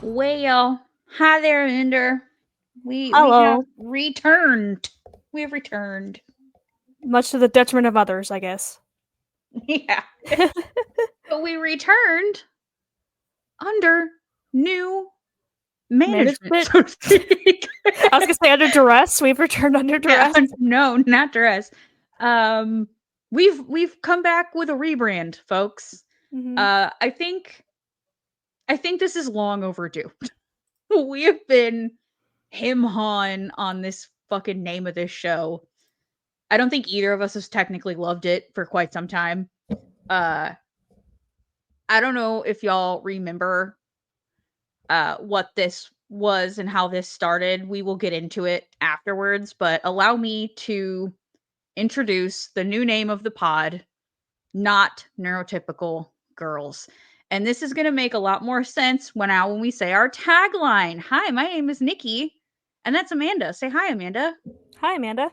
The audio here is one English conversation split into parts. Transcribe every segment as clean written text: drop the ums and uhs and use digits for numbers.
Well, hi there, Ender. We have Hello. returned. We have returned. Much to the detriment of others, I guess. Yeah. But we returned under new management, Management. so to speak. I was gonna say under duress. We've returned under Yeah, duress. no, not dress. Um we've come back with a rebrand, folks. Hmm. I think this is long overdue. We have been him hawing on this fucking name of this show. I don't think either of us has technically loved it for quite some time. Uh I don't know if y'all remember what this was and how this started. We will get into it afterwards, but allow me to introduce the new name of the pod, Not Neurotypical Girls. And this is going to make a lot more sense when we say our tagline. Hi, my name is Nikki, and that's Amanda. Say hi, Amanda. Hi, Amanda.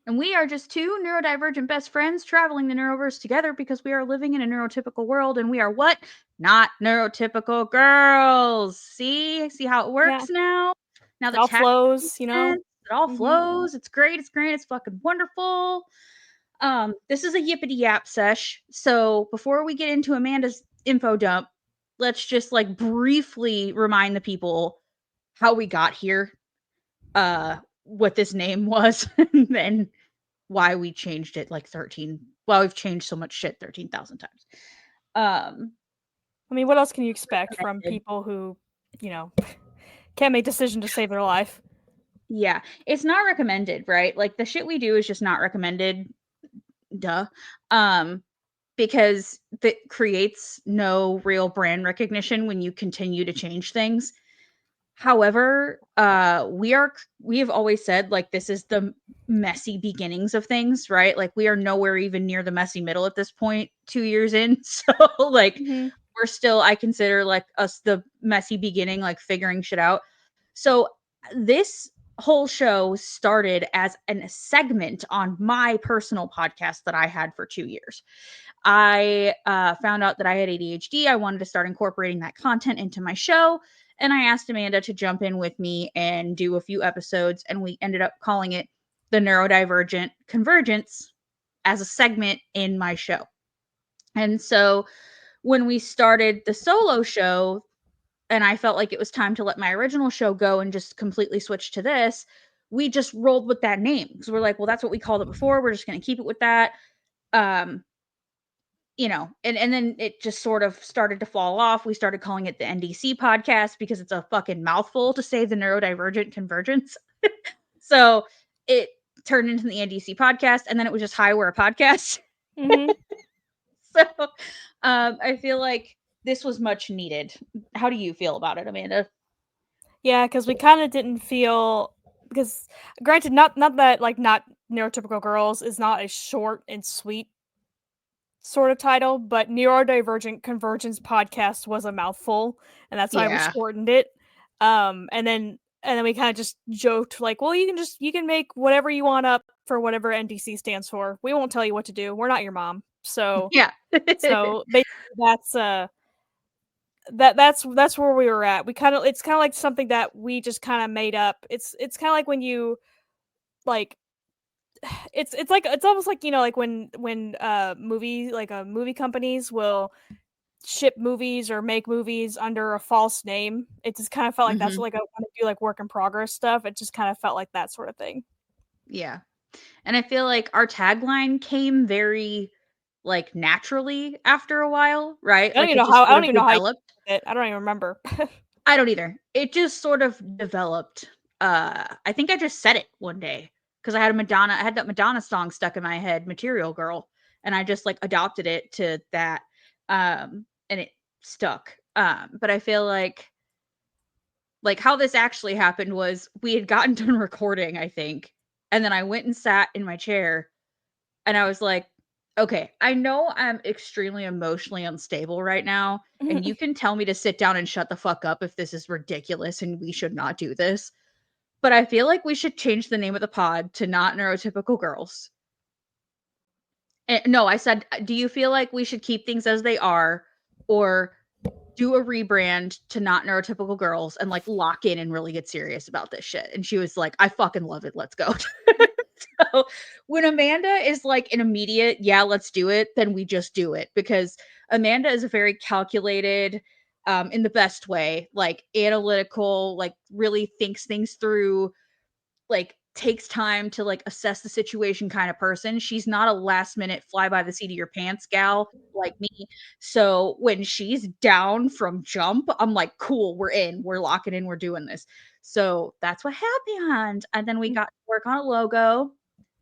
And we are just two neurodivergent best friends traveling the neuroverse together because we are living in a neurotypical world and we are what? Not neurotypical girls. See how it Yeah, works now? Now it the all tag flows. makes sense. It all Hmm. flows. It's great. It's great. It's fucking wonderful. This is a yippity yap sesh. So before we get into Amanda's info dump, let's just like briefly remind the people how we got here, what this name was, and then why we changed it like 13. Well, we've changed so much shit 13,000 times. Um, I mean, what else can you expect from people who, you know, can't make decisions to save their life? yeah, it's not recommended, right? Like the shit we do is just not recommended. Duh. Um, because that creates no real brand recognition when you continue to change things. However, we have always said like this is the messy beginnings of things, right? Like we are nowhere even near the messy middle at this point 2 years in. So like Hmm. we're still, I consider like us the messy beginning, like figuring shit out. So this whole show started as a segment on my personal podcast that I had for 2 years. I found out that I had ADHD. I wanted to start incorporating that content into my show. And I asked Amanda to jump in with me and do a few episodes. And we ended up calling it the Neurodivergent Convergence as a segment in my show. And so when we started the solo show, and I felt like it was time to let my original show go and just completely switch to this, we just rolled with that name because we're like, well, that's what we called it before. We're just going to keep it with that. Um, and then it just sort of started to fall off. We started calling it the NDC podcast because it's a fucking mouthful to say the Neurodivergent Convergence. So it turned into the NDC podcast, and then it was just hi, we're a podcast. Hmm. So I feel like this was much needed. How do you feel about it, Amanda? Yeah, because we kind of didn't feel because, granted, not that like not neurotypical girls is not a short and sweet sort of title, but Neurodivergent Convergence podcast was a mouthful, and that's why we Yeah. shortened it. And then we kind of just joked like, well, you can make whatever you want up for whatever NDC stands for. We won't tell you what to do. We're not your mom. So Yeah. so basically that's that's where we were at. It's kind of like something that we just kind of made up. It's kind of like when you like it's like it's almost like like when movie companies will ship movies or make movies under a false name. It just kind of felt like that's Hmm. what, like I want to do like work in progress stuff. It just kind of felt like that sort of thing. Yeah. And I feel like our tagline came very like naturally after a while, right? Like it just I sort don't of even know how you developed. did it. I don't even remember. I don't either. It just sort of developed. I think I just said it one day because I had that Madonna song stuck in my head, Material Girl, and I just like adopted it to that. And it stuck. But I feel like how this actually happened was we had gotten done recording, I think, and then I went and sat in my chair and I was like, okay, I know I'm extremely emotionally unstable right now, and you can tell me to sit down and shut the fuck up if this is ridiculous and we should not do this. But I feel like we should change the name of the pod to Not Neurotypical Girls. No, I said, do you feel like we should keep things as they are, or do a rebrand to Not Neurotypical Girls and like lock in and really get serious about this shit. And she was like, I fucking love it. Let's go. So when Amanda is like an immediate, yeah, let's do it, then we just do it, because Amanda is a very calculated, in the best way, like analytical, like really thinks things through, like takes time to like assess the situation kind of person. She's not a last minute fly by the seat of your pants gal like me. So when she's down from jump, I'm like, cool, we're in, we're locking in, we're doing this. So that's what happened. And then we got to work on a logo,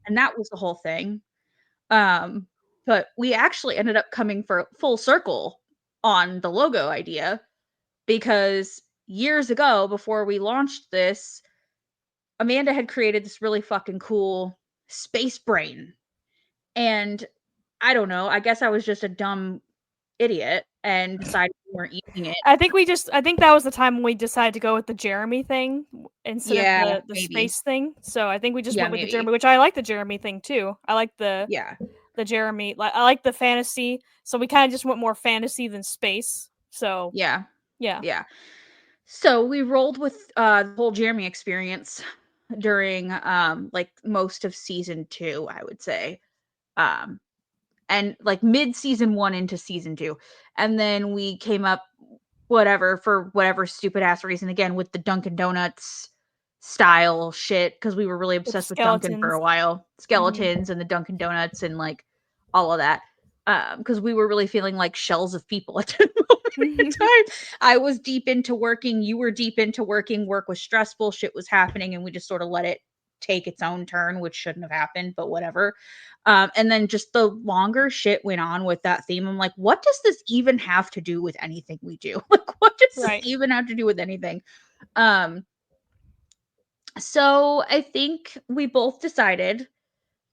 and that was the whole thing. Um, but we actually ended up coming for full circle on the logo idea, because years ago, before we launched this, Amanda had created this really fucking cool space brain. And I don't know, I guess I was just a dumb idiot and decided we weren't using it. I think that was the time when we decided to go with the Jeremy thing instead of Yeah, the maybe. space thing. So I think we just Yeah, went with the maybe. Jeremy, which I like the Jeremy thing too. I like the Yeah. Jeremy. Like I like the fantasy. So we kind of just went more fantasy than space. So Yeah. yeah, Yeah. So we rolled with the whole Jeremy experience during like most of season 2, I would say. Um and like mid season 1 into season 2. And then we came up whatever for whatever stupid ass reason again with the Dunkin' Donuts style shit, because we were really with obsessed with Dunkin' for skeletons. a while. Mhm. Skeletons and the Dunkin' Donuts and like all of that. Because we were really feeling like shells of people at that moment in time. I was deep into working, you were deep into working, work was stressful, shit was happening, and we just sort of let it take its own turn, which shouldn't have happened, but whatever. And then just the longer shit went on with that theme, I'm like, what does this even have to do with anything we do? Like, what does this Right. even have to do with anything? Um, so I think we both decided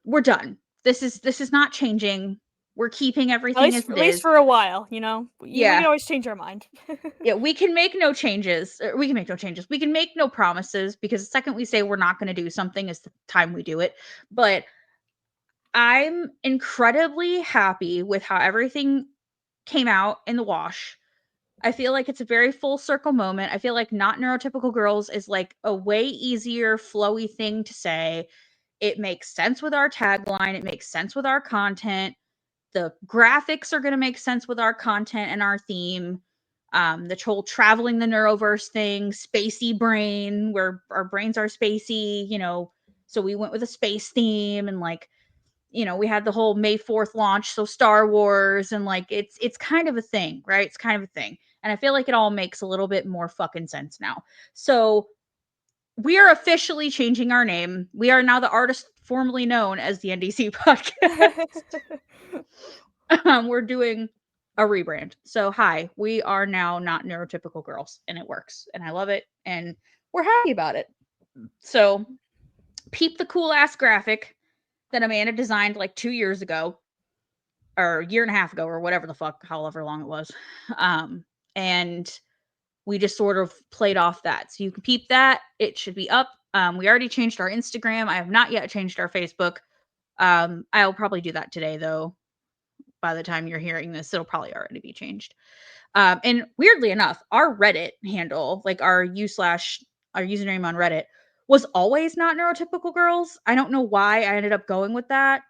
we're done. This is not changing. We're keeping everything as At it least is. for a while, you know. We Yeah. can always change our mind. Yeah, we can make no changes. We can make no changes. We can make no promises, because the second we say we're not going to do something is the time we do it. But I'm incredibly happy with how everything came out in the wash. I feel like it's a very full circle moment. I feel like Not Neurotypical Girls is like a way easier, flowy thing to say. It makes sense with our tagline, it makes sense with our content. The graphics are going to make sense with our content and our theme. The whole traveling the neuroverse thing, spacey brain, where our brains are spacey, so we went with a space theme, and like, we had the whole May 4th launch, so Star Wars, and like it's kind of a thing, right? It's kind of a thing. And I feel like it all makes a little bit more fucking sense now. So we are officially changing our name. We are now the artist formerly known as the NDC podcast. We're doing a rebrand. So hi, we are now Not Neurotypical Girls, and it works, and I love it, and we're happy about it. So peep the cool ass graphic that Amanda designed like 2 years ago, or a year and a half ago, or whatever the fuck, however long it was. And we just sort of played off that. So you can peep that. It should be up. We already changed our Instagram. I have not yet changed our Facebook. I'll probably do that today, though. By the time you're hearing this, it'll probably already be changed. And weirdly enough, our Reddit handle, like our username on Reddit, was always Not Neurotypical Girls. I don't know why I ended up going with that.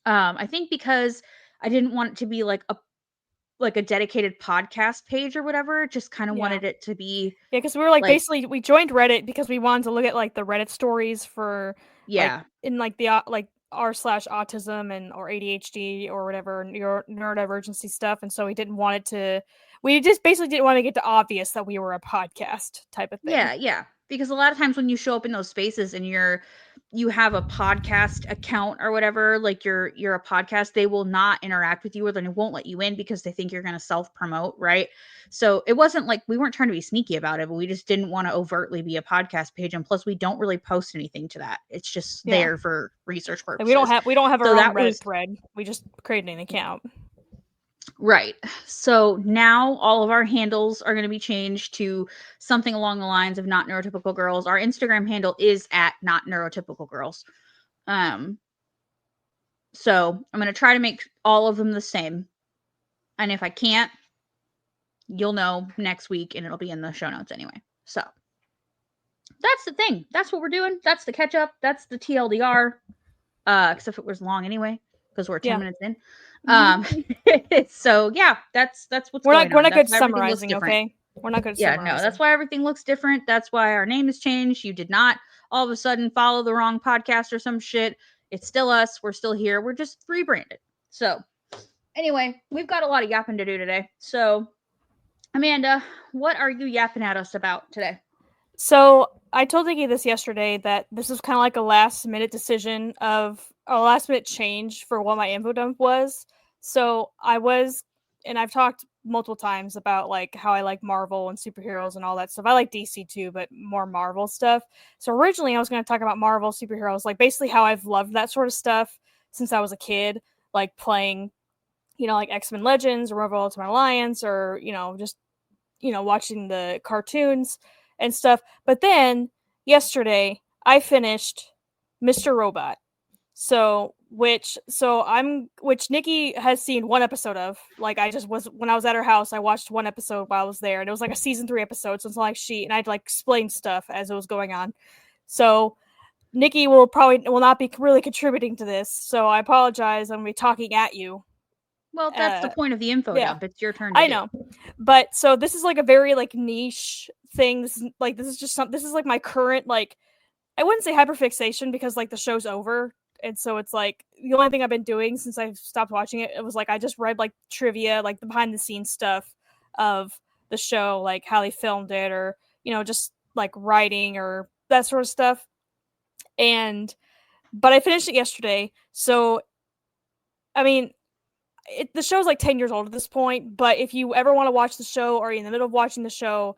I think because I didn't want it to be like a dedicated podcast page or whatever. Just kind of Yeah. wanted it to be Yeah, because we were like like, basically we joined Reddit because we wanted to look at like the Reddit stories for like yeah, in like the like r/autism and or ADHD or whatever neurodivergency stuff, and so we didn't want it to. We just basically didn't want to get to obvious that we were a podcast type of thing. yeah, yeah. Because a lot of times when you show up in those spaces and you have a podcast account or whatever, like you're a podcast, they will not interact with you, or then it won't let you in because they think you're going to self promote, right? So it wasn't like we weren't trying to be sneaky about it, but we just didn't want to overtly be a podcast page, and plus we don't really post anything to that. It's just Yeah, there for research like purposes. we don't have So our own that Reddit was thread. We just created an account. right. So now all of our handles are going to be changed to something along the lines of Not Neurotypical Girls. Our Instagram handle is at Not Neurotypical Girls. Um, so I'm going to try to make all of them the same. And if I can't, you'll know next week, and it'll be in the show notes anyway. So that's the thing. That's what we're doing. That's the catch up. That's the TLDR. Except it was long anyway because we're 10 minutes in. So yeah, that's what's going on. We're not good That's why everything looks summarizing, different. okay? We're not good at Yeah, summarizing. no, that's why everything looks different. That's why our name has changed. You did not all of a sudden follow the wrong podcast or some shit. It's still us. We're still here. We're just rebranded. So anyway, we've got a lot of yapping to do today. So Amanda, what are you yapping at us about today? So I told Nikki this yesterday that this is kind of like a last minute decision of a last minute change for what my info dump was. So and I've talked multiple times about like how I like Marvel and superheroes and all that stuff. I like DC too, but more Marvel stuff. So originally I was going to talk about Marvel superheroes, like basically how I've loved that sort of stuff since I was a kid, like playing, like X-Men Legends or Marvel Ultimate Alliance, or, just, watching the cartoons and stuff. But then yesterday I finished Mr. Robot. Which Nikki has seen one episode of. Like when I was at her house, I watched one episode while I was there, and it was like a season 3 episode, so it's like and I'd like explain stuff as it was going on. So Nikki will not be really contributing to this, so I apologize. I'm gonna be talking at you. Well, that's the point of the info dump. It's your turn to I know. But so this is like a very like niche thing. This is like my current, like, I wouldn't say hyperfixation because like the show's over. And so it's like the only thing I've been doing since I stopped watching it, it was like I just read like trivia, like the behind the scenes stuff of the show, like how they filmed it, or, just like writing or that sort of stuff. But I finished it yesterday. So, I mean, the show's like 10 years old at this point, but if you ever want to watch the show or you're in the middle of watching the show,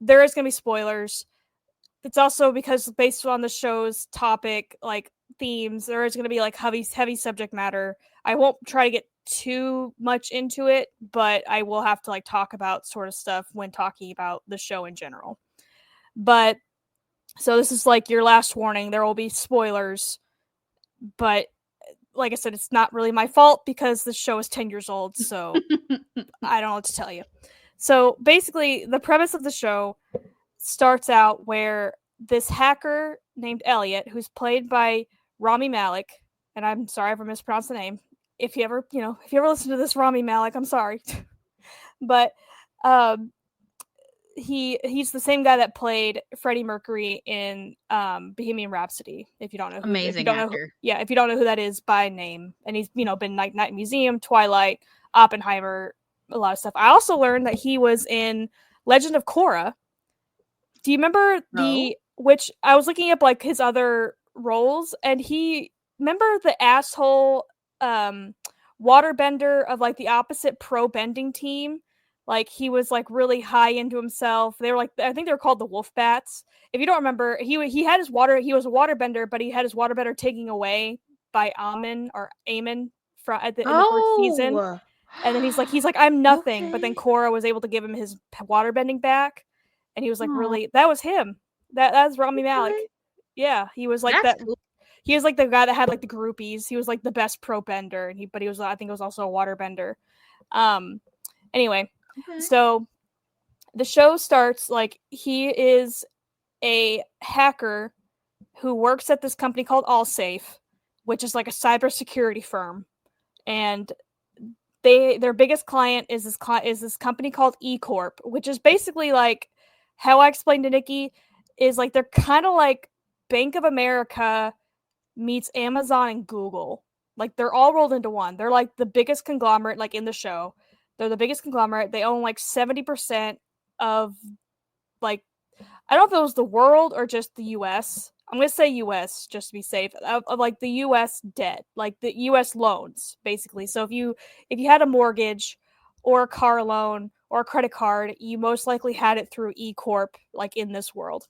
there is going to be spoilers. It's also because based on the show's topic, like themes, there is going to be like heavy subject matter. I won't try to get too much into it, but I will have to like talk about sort of stuff when talking about the show in general. But so this is like your last warning. There will be spoilers, but like I said, it's not really my fault because the show is 10 years old, so I don't know what to tell you. So basically, the premise of the show starts out where this hacker named Elliot, who's played by Rami Malek, and I'm sorry if I mispronounced the name. If you ever listen to this, Rami Malek, I'm sorry. But he's the same guy that played Freddie Mercury in Bohemian Rhapsody. If you don't know, if you don't know who that is by name, and he's been Night Museum, Twilight, Oppenheimer, a lot of stuff. I also learned that he was in Legend of Korra. Do you remember which I was looking up like his other roles, and remember the asshole waterbender of like the opposite pro bending team? Like he was like really high into himself. They were like, I think they were called the Wolf Bats. If you don't remember, he was a waterbender, but he had his waterbender taken away by Amon in the first season. And then he's like, I'm nothing. Okay. But then Korra was able to give him his waterbending back. And he was like, really, that was him. That's Rami Malek. Yeah. He was like that. Cool. He was like the guy that had like the groupies. He was like the best pro bender. But he was, I think it was also a waterbender. Anyway. Okay. So the show starts like he is a hacker who works at this company called AllSafe, which is like a cybersecurity firm. And their biggest client is this company called E-Corp, which is basically like how I explained to Nikki is like they're kind of like Bank of America meets Amazon and Google. Like they're all rolled into one. They're like the biggest conglomerate like in the show. They're the biggest conglomerate. They own like 70% of like, I don't know if it was the world or just the US. I'm going to say US just to be safe, of like the US debt, like the US loans, basically. So if you had a mortgage or a car loan or a credit card, you most likely had it through E-Corp, like in this world.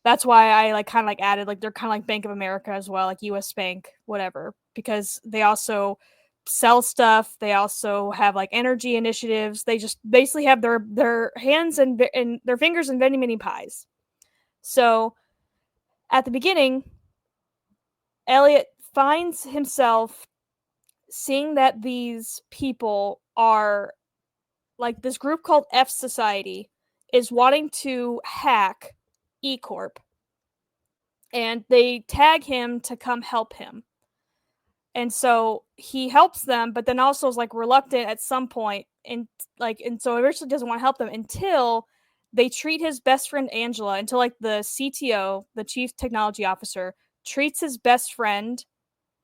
That's why I like kind of like added, like they're kind of like Bank of America as well, like US Bank, whatever, because they also sell stuff. They also have like energy initiatives. They just basically have their hands and their fingers in many pies. So at the beginning, Elliot finds himself seeing that these people are like this group called F Society is wanting to hack E Corp, and they tag him to come help him. And so he helps them, but then also is like reluctant at some point, and so originally doesn't want to help them until they treat his best friend Angela, until like the CTO, the chief technology officer, treats his best friend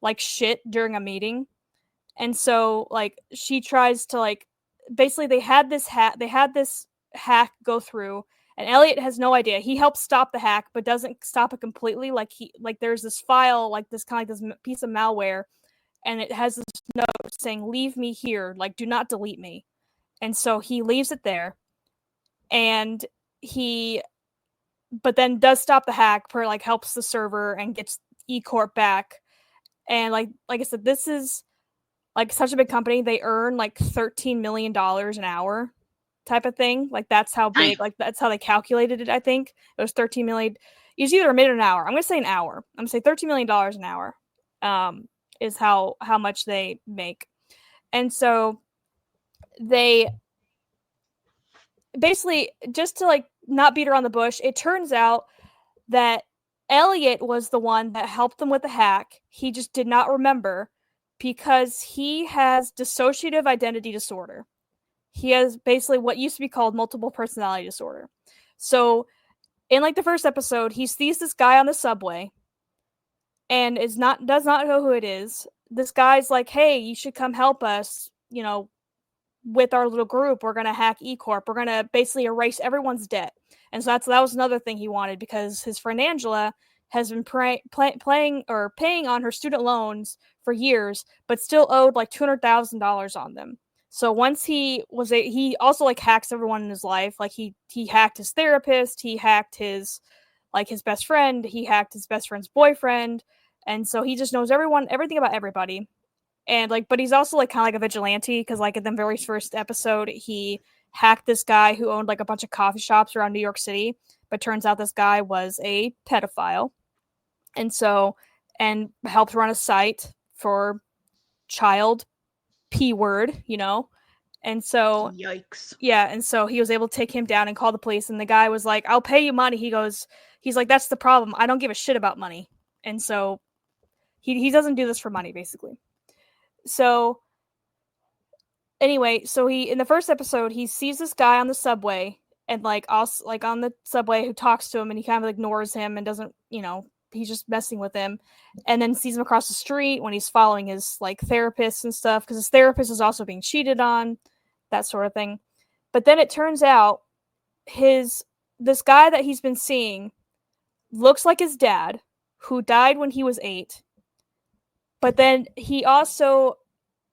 like shit during a meeting. And so like she tries to like, basically they had this hack go through, and Elliot has no idea. He helps stop the hack but doesn't stop it completely. Like there's this file, like this kind of like this piece of malware, and it has this note saying, "Leave me here, like do not delete me." And so he leaves it there, and but then does stop the hack, per like helps the server and gets E Corp back. And like I said, this is like such a big company. They earn like $13 million an hour type of thing. Like that's how big, like that's how they calculated it. I think it was 13 million. It's either a minute or an hour. I'm gonna say an hour. I'm gonna say $13 million an hour. Is how much they make. And so they basically, just to like not beat around the bush, it turns out that Elliot was the one that helped them with the hack. He just did not remember because he has dissociative identity disorder. He has basically what used to be called multiple personality disorder. So in like the first episode, he sees this guy on the subway and does not know who it is. This guy's like, "Hey, you should come help us, with our little group. We're going to hack E Corp. We're going to basically erase everyone's debt." And so that was another thing he wanted, because his friend Angela has been paying on her student loans for years, but still owed like $200,000 on them. So once he also like hacks everyone in his life. Like he hacked his therapist, he hacked his best friend, he hacked his best friend's boyfriend. And so he just knows everything about everybody. And like, but he's also like kind of like a vigilante, because like in the very first episode, he hacked this guy who owned like a bunch of coffee shops around New York City. But turns out this guy was a pedophile. And helped run a site for child P-word, And so, yikes. Yeah, and so he was able to take him down and call the police, and the guy was like, "I'll pay you money." He's like, "That's the problem. I don't give a shit about money." And so he doesn't do this for money, basically. So anyway, so he in the first episode, he sees this guy on the subway, and like also like on the subway, who talks to him, and he kind of ignores him and doesn't, he's just messing with him. And then sees him across the street when he's following his like therapist and stuff, because his therapist is also being cheated on, that sort of thing. But then it turns out this guy that he's been seeing looks like his dad, who died when he was 8. But then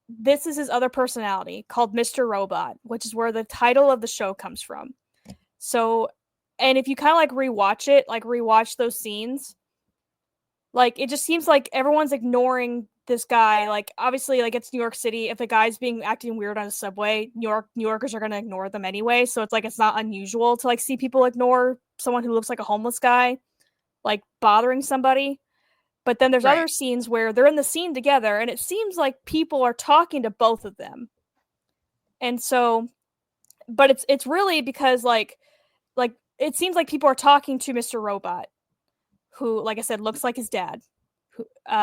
this is his other personality, called Mr. Robot, which is where the title of the show comes from. So, and if you kind of like rewatch those scenes, like it just seems like everyone's ignoring this guy. Like obviously, like it's New York City. If a guy's acting weird on the subway, New Yorkers are gonna ignore them anyway. So it's like it's not unusual to like see people ignore someone who looks like a homeless guy, like bothering somebody. But then there's other scenes where they're in the scene together, and it seems like people are talking to both of them. And so, but it's really because like it seems like people are talking to Mr. Robot, who, like I said, looks like his dad,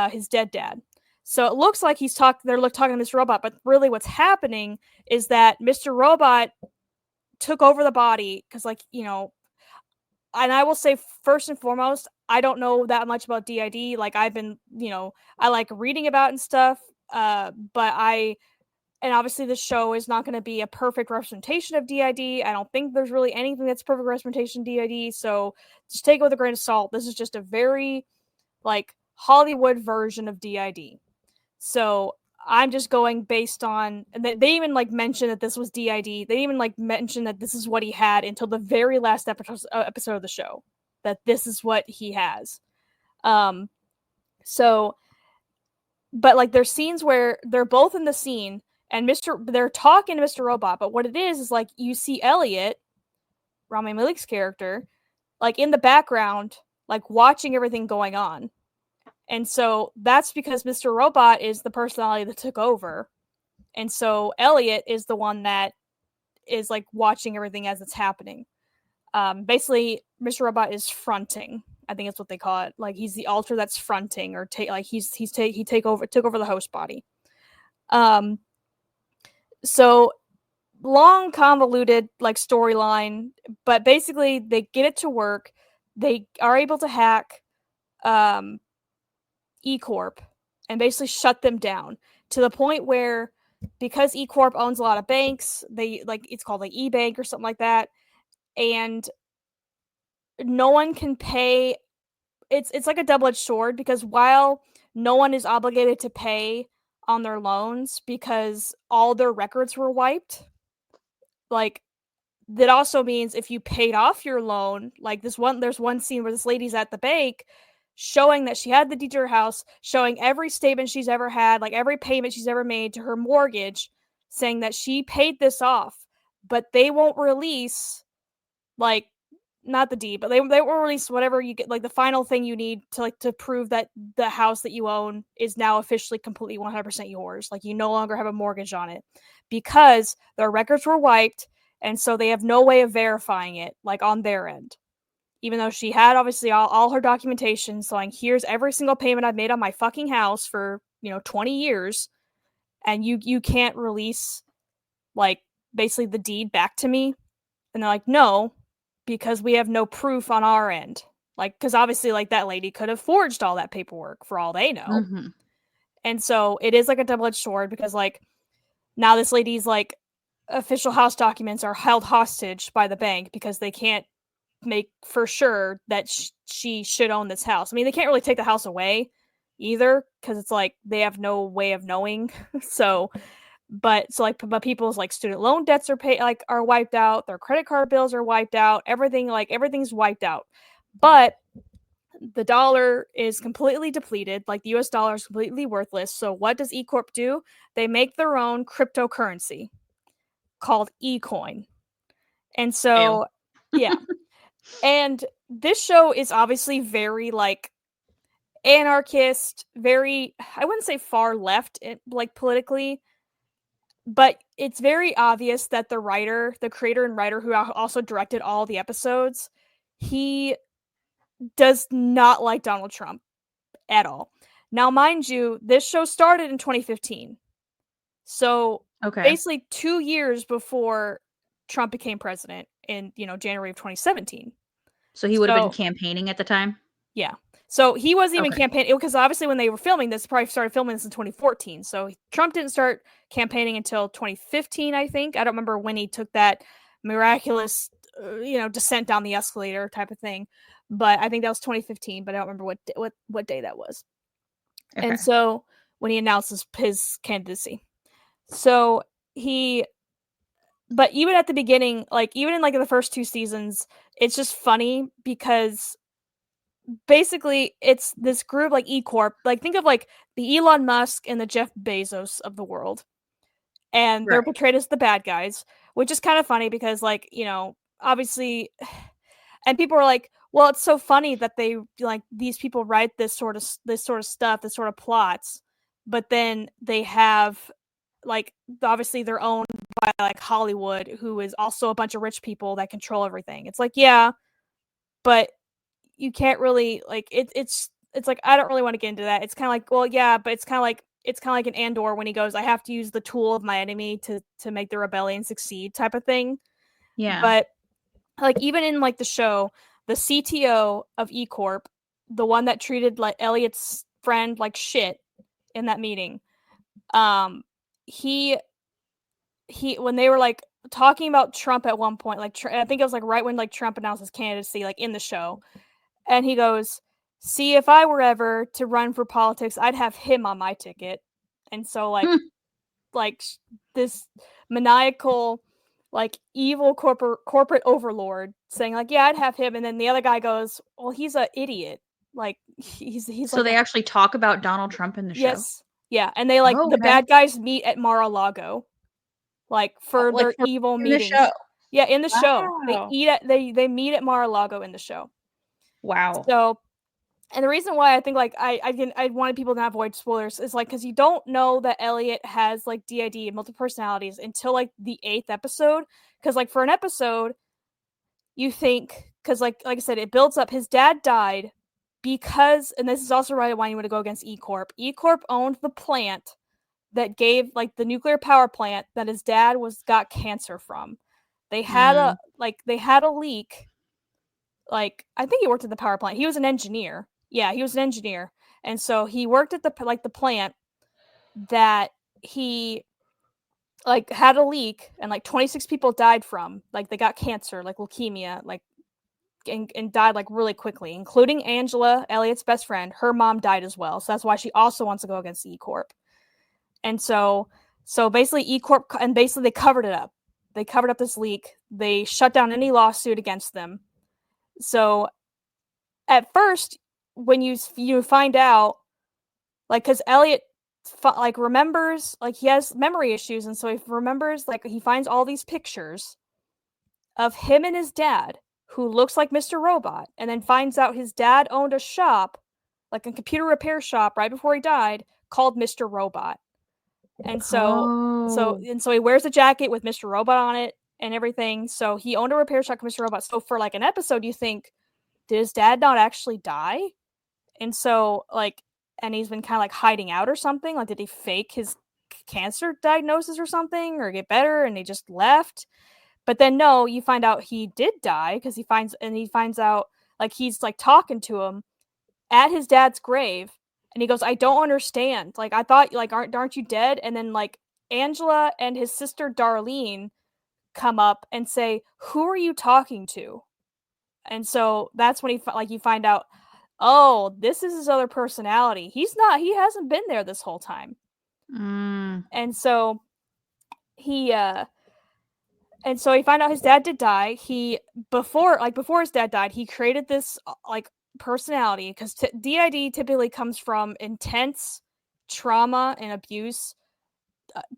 his dead dad. So it looks like they're talking to Mr. Robot, but really what's happening is that Mr. Robot took over the body, because and I will say, first and foremost, I don't know that much about DID. Like I've been, I like reading about and stuff. And obviously this show is not going to be a perfect representation of DID. I don't think there's really anything that's perfect representation of DID. So just take it with a grain of salt. This is just a very like Hollywood version of DID. So I'm just going based on, and they even like mentioned that this was DID. They even like mentioned that this is what he had until the very last episode of the show, that this is what he has. So, but like there's scenes where they're both in the scene and they're talking to Mr. Robot, but what it is like you see Elliot, Rami Malek's character, like in the background, like watching everything going on. And so that's because Mr. Robot is the personality that took over. And so Elliot is the one that is like watching everything as it's happening. Basically, Mr. Robot is fronting. I think that's what they call it. Like he's the alter that's fronting, or he took over the host body. So long, convoluted like storyline, but basically they get it to work. They are able to hack E Corp and basically shut them down to the point where, because E Corp owns a lot of banks, they like it's called like E Bank or something like that, and no one can pay. It's like a double-edged sword, because while no one is obligated to pay on their loans because all their records were wiped, like that also means if you paid off your loan, like there's one scene where this lady's at the bank showing that she had the deed to her house, showing every statement she's ever had, like every payment she's ever made to her mortgage, saying that she paid this off, but they won't release, like, not the deed, but they will release whatever you get, like the final thing you need to prove that the house that you own is now officially completely 100% yours. Like you no longer have a mortgage on it, because their records were wiped, and so they have no way of verifying it, like on their end. Even though she had obviously all her documentation, so like here's every single payment I've made on my fucking house for 20 years, and you can't release like basically the deed back to me. And they're like, no, because we have no proof on our end. Like, because obviously, like, that lady could have forged all that paperwork for all they know. Mm-hmm. And so it is like a double-edged sword, because, like, now this lady's, like, official house documents are held hostage by the bank because they can't make for sure that she should own this house. I mean, they can't really take the house away either, because it's like they have no way of knowing. But people's like student loan debts are wiped out, their credit card bills are wiped out, everything's wiped out. But the dollar is completely depleted, like the US dollar is completely worthless. So what does E Corp do? They make their own cryptocurrency called eCoin. And so yeah. And this show is obviously very like anarchist, very, I wouldn't say far left, like politically, but it's very obvious that the creator and writer who also directed all the episodes, he does not like Donald Trump at all. Now, mind you, this show started in 2015. So basically 2 years before Trump became president in, January of 2017. So he would have been campaigning at the time? Yeah. So he wasn't even campaigning, because obviously when they were filming this, probably started filming this in 2014. So Trump didn't start campaigning until 2015, I think. I don't remember when he took that miraculous, descent down the escalator type of thing. But I think that was 2015, but I don't remember what day that was. Okay. And so when he announced his candidacy. So but even at the beginning, like even in like the first 2 seasons, it's just funny because basically it's this group like E Corp, like think of like the Elon Musk and the Jeff Bezos of the world, and they're portrayed as the bad guys, which is kind of funny because like obviously, and people are like, well, it's so funny that they like these people write this sort of stuff, this sort of plots, but then they have like obviously they're owned by like Hollywood, who is also a bunch of rich people that control everything. It's like, yeah, but you can't really like it's like I don't really want to get into that. It's kind of like, well, yeah, but it's kind of like an Andor when he goes, I have to use the tool of my enemy to make the rebellion succeed type of thing. Yeah. But like even in like the show, the CTO of E Corp, the one that treated like Elliot's friend like shit in that meeting, he when they were like talking about Trump at one point, like I think it was like right when like Trump announced his candidacy, like in the show. And he goes, see, if I were ever to run for politics, I'd have him on my ticket. And so like this maniacal, like evil corporate overlord saying like, yeah, I'd have him. And then the other guy goes, well, he's an idiot. Like he's so like they actually talk about Donald Trump in the show? Yes. Yeah. And they like the bad guys meet at Mar-a-Lago, like for their evil meetings. The show. Yeah, in the show. They meet at Mar-a-Lago in the show. Wow. So And the reason why I think like I wanted people to avoid spoilers is like because you don't know that Elliot has like DID and multiple personalities until like the 8th episode. Because like for an episode, you think because like I said, it builds up. His dad died because, and this is also right why you want to go against E Corp. E Corp owned the plant that gave like the nuclear power plant that his dad got cancer from. They had a leak. Like I think he worked at the power plant. He was an engineer. Yeah, he was an engineer. And so he worked at the plant that he like had a leak and like 26 people died from. Like they got cancer, like leukemia, like and died like really quickly, including Angela, Elliot's best friend. Her mom died as well. So that's why she also wants to go against E Corp. And so basically E Corp and basically they covered it up. They covered up this leak. They shut down any lawsuit against them. So at first when you find out like cuz Elliot like remembers like he has memory issues and so he remembers like he finds all these pictures of him and his dad who looks like Mr. Robot and then finds out his dad owned a shop like a computer repair shop right before he died called Mr. Robot. And so he wears a jacket with Mr. Robot on it and everything. So he owned a repair shop with Mr. Robot. So for like an episode you think did his dad not actually die? And so like and he's been kind of like hiding out or something. Like did he fake his cancer diagnosis or something or get better and he just left? But then no, you find out he did die because he finds out like he's like talking to him at his dad's grave and he goes, I don't understand. Like I thought like aren't you dead? And then like Angela and his sister Darlene come up and say, who are you talking to? And so that's when you find out, oh, this is his other personality. He hasn't been there this whole time. And so he find out his dad did die. Before his dad died, he created this like personality because DID typically comes from intense trauma and abuse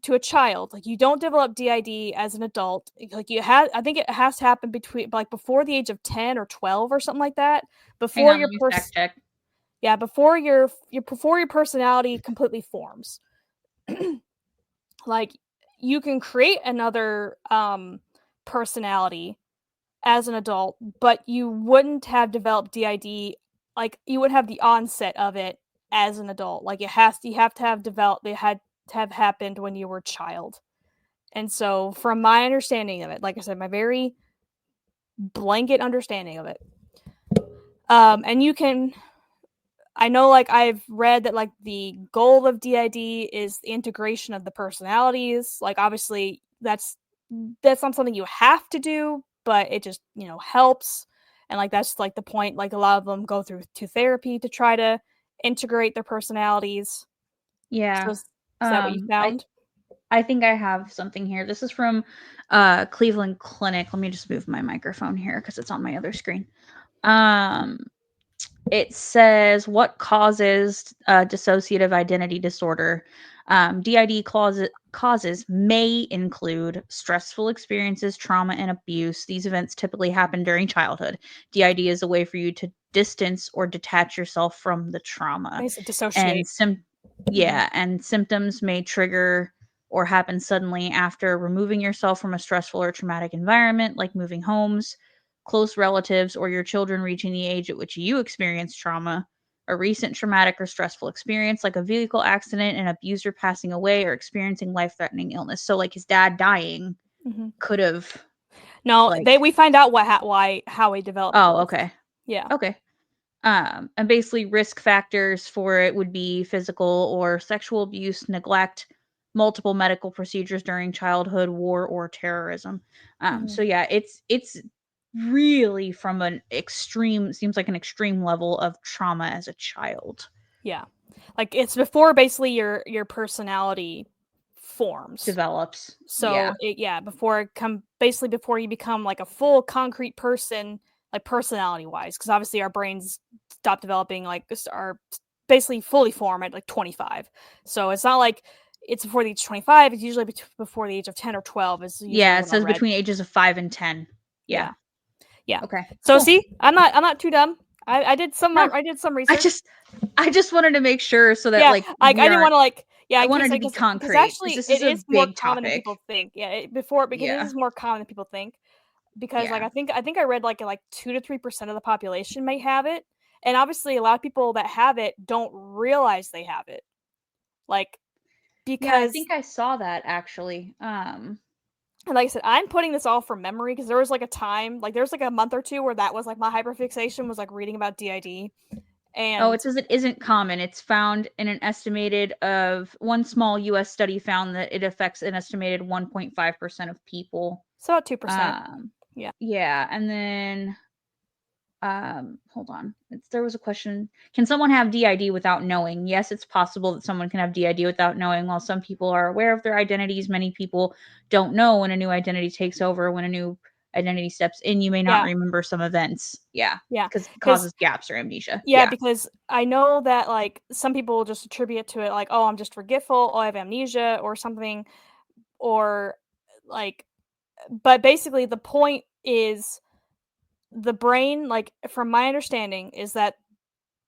to a child. Like you don't develop DID as an adult. Like I think it has to happen between like before the age of 10 or 12 or something like that. Before your before your personality completely forms. Like you can create another personality as an adult, but you wouldn't have developed DID. Like you would have the onset of it as an adult. Like it had to have happened when you were a child. And so from my understanding of it, like I said, my very blanket understanding of it, and you can I know like I've read that like the goal of DID is the integration of the personalities. Like obviously that's not something you have to do, but it just, helps. And like that's like the point, like a lot of them go through to therapy to try to integrate their personalities. Yeah. So is that what you found? I think I have something here. This is from Cleveland Clinic. Let me just move my microphone here because it's on my other screen. It says what causes dissociative identity disorder. DID causes may include stressful experiences, trauma, and abuse. These events typically happen during childhood. DID is a way for you to distance or detach yourself from the trauma. Basically dissociate. And symptoms may trigger or happen suddenly after removing yourself from a stressful or traumatic environment, like moving homes, close relatives, or your children reaching the age at which you experience trauma, a recent traumatic or stressful experience like a vehicle accident, an abuser passing away, or experiencing life-threatening illness. So like his dad dying could have. No, we find out how he developed. Oh, okay. Yeah. Okay. And basically risk factors for it would be physical or sexual abuse, neglect, multiple medical procedures during childhood, war, or terrorism. So yeah, it's really from seems like an extreme level of trauma as a child. Yeah. Like it's before basically your personality forms. Develops. So before you become like a full concrete person, like personality wise, because obviously our brains stop developing, like are basically fully formed at like 25. So it's not like it's before the age of 25. It's usually before the age of 10 or 12. It says between ages of 5 and 10. Yeah. Yeah. Okay. So cool. See, I'm not too dumb. I did some No, research. I just wanted to make sure so that Yeah, like I didn't want to I in wanted case to be because concrete because actually this it is a is more big common than topic. people think. Yeah, because it Yeah. is more common than people think. Because like Yeah. I think I read like 2 to 3% of the population may have it, and obviously a lot of people that have it don't realize they have it. Like Yeah, I because think I saw that actually. and like I said, I'm putting this all from memory because there was like a time, like there was like a month or two where that was like my hyperfixation was like reading about DID. Oh, And it says it isn't common. It's found in an estimated of one small US study found that it affects an estimated 1.5% of people. so about 2%. Um Yeah. yeah, and then hold on. There was a question. Can someone have DID without knowing? Yes, it's possible that someone can have DID without knowing. While some people are aware of their identities, many people don't know when a new identity takes over. When a new identity steps in, you may not Yeah. remember some events. Yeah. Yeah. Because it causes gaps or amnesia. Yeah, because I know that like some people just attribute to it like, oh, I'm just forgetful, oh, I have amnesia or something, or like, but basically the point is the brain, like from my understanding, is that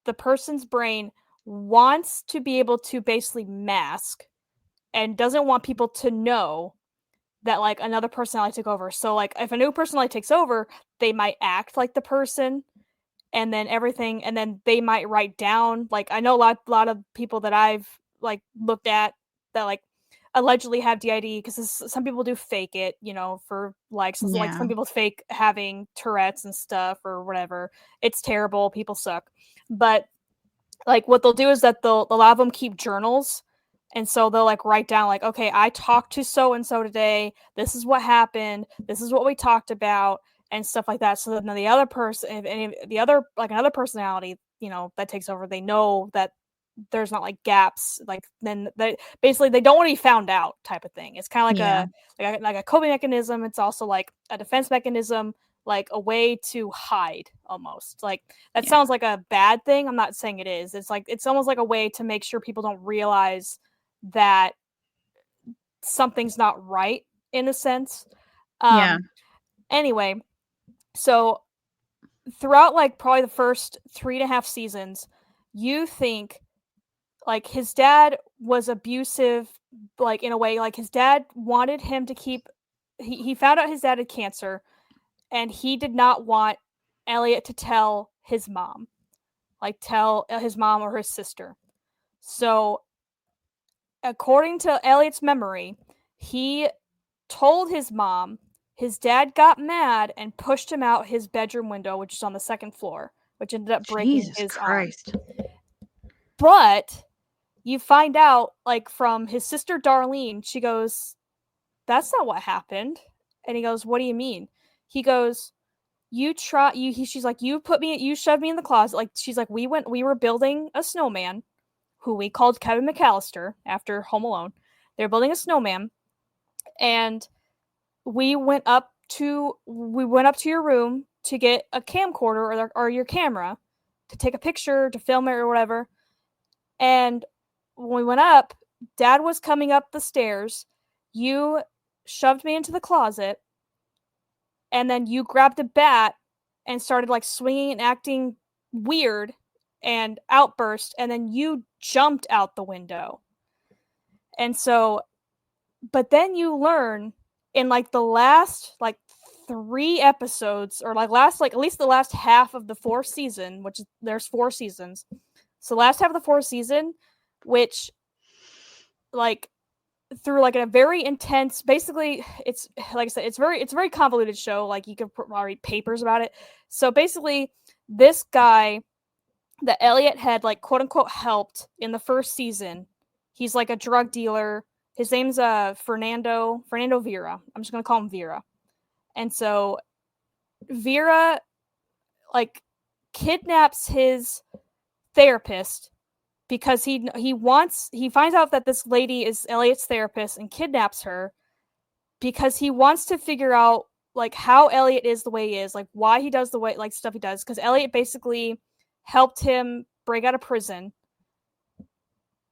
the person's brain wants to be able to basically mask and doesn't want people to know that like another personality took over. So like if a new personality takes over, they might act like the person and then everything and then they might write down like I know a lot of people that I've like looked at that like allegedly have DID because some people do fake it, you know, for likes. Like some people fake having Tourette's and stuff or whatever. It's terrible. People suck. But like what they'll do is that a lot of them keep journals. And so they'll like write down like, okay, I talked to so and so today. This is what happened. This is what we talked about and stuff like that. So then the other person, if any the other like another personality, you know, that takes over, they know that there's not like gaps. Like then they basically they don't want to be found out type of thing. It's kind of like a coping mechanism. It's also like a defense mechanism, like a way to hide almost. Like that sounds like a bad thing. I'm not saying it is. It's like it's almost like a way to make sure people don't realize that something's not right in a sense. Anyway, so throughout like probably the first 3.5 seasons, you think like his dad was abusive, like in a way, like his dad wanted him to keep. He found out his dad had cancer, and he did not want Elliot to tell his mom, like tell his mom or his sister. So, according to Elliot's memory, he told his mom. His dad got mad and pushed him out his bedroom window, which is on the second floor, which ended up breaking his arm. But you find out, like, from his sister Darlene, she goes, "That's not what happened." And he goes, "What do you mean?" He goes, she's like, you shoved me in the closet. Like, she's like, we were building a snowman, who we called Kevin McAllister after Home Alone. They were building a snowman, and we went up to your room to get a camcorder or your camera to take a picture, to film it or whatever. And when we went up, Dad was coming up the stairs. You shoved me into the closet, and then you grabbed a bat and started like swinging and acting weird and outburst, and then you jumped out the window. And so, but then you learn in like the last like 3 episodes, or like at least the last half of the 4th season, which there's 4 seasons. So last half of the 4th season, which like through like a very intense, basically it's like I said, it's a very convoluted show. Like you could read papers about it. So basically this guy that Elliot had like quote unquote helped in the 1st season, he's like a drug dealer. His name's Fernando Vera. I'm just gonna call him Vera. And so Vera like kidnaps his therapist because he finds out that this lady is Elliot's therapist and kidnaps her because he wants to figure out like how Elliot is the way he is, like why he does the way like stuff he does, because Elliot basically helped him break out of prison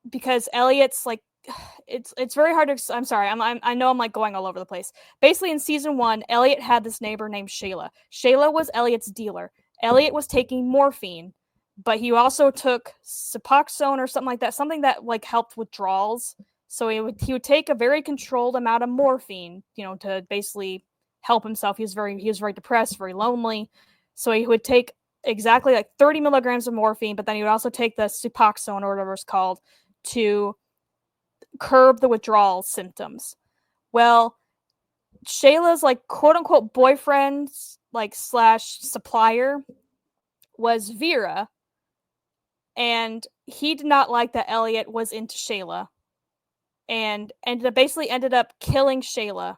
because Elliot's like it's very hard to. I'm sorry. I know I'm like going all over the place. Basically, in season 1, Elliot had this neighbor named Shayla. Shayla was Elliot's dealer. Elliot was taking morphine, but he also took Suboxone or something like that, something that like helped withdrawals. So he would take a very controlled amount of morphine, to basically help himself. He was very depressed, very lonely. So he would take exactly like 30 milligrams of morphine, but then he would also take the Suboxone or whatever it's called to curb the withdrawal symptoms. Well, Shayla's like quote unquote boyfriend like / supplier was Vera, and he did not like that Elliot was into Shayla, and ended up killing Shayla.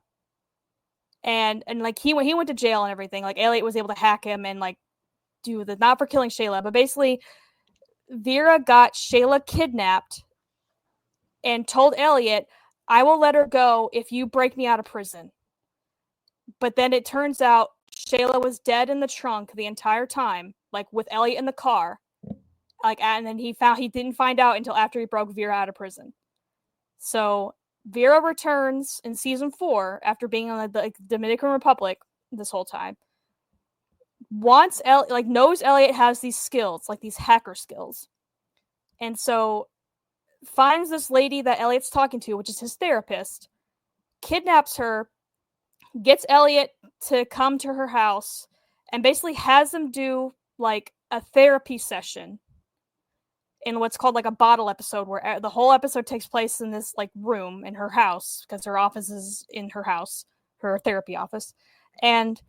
And like he went to jail and everything. Like Elliot was able to hack him and like do the, not for killing Shayla, but basically Vera got Shayla kidnapped and told Elliot, "I will let her go if you break me out of prison." But then it turns out Shayla was dead in the trunk the entire time, like with Elliot in the car. Like, and then he didn't find out until after he broke Vera out of prison. So Vera returns in season 4 after being on the Dominican Republic this whole time. Knows Elliot has these skills, like these hacker skills. And so finds this lady that Elliot's talking to, which is his therapist, kidnaps her, gets Elliot to come to her house, and basically has them do like a therapy session in what's called like a bottle episode, where the whole episode takes place in this like room in her house, because her office is in her house, her therapy office, and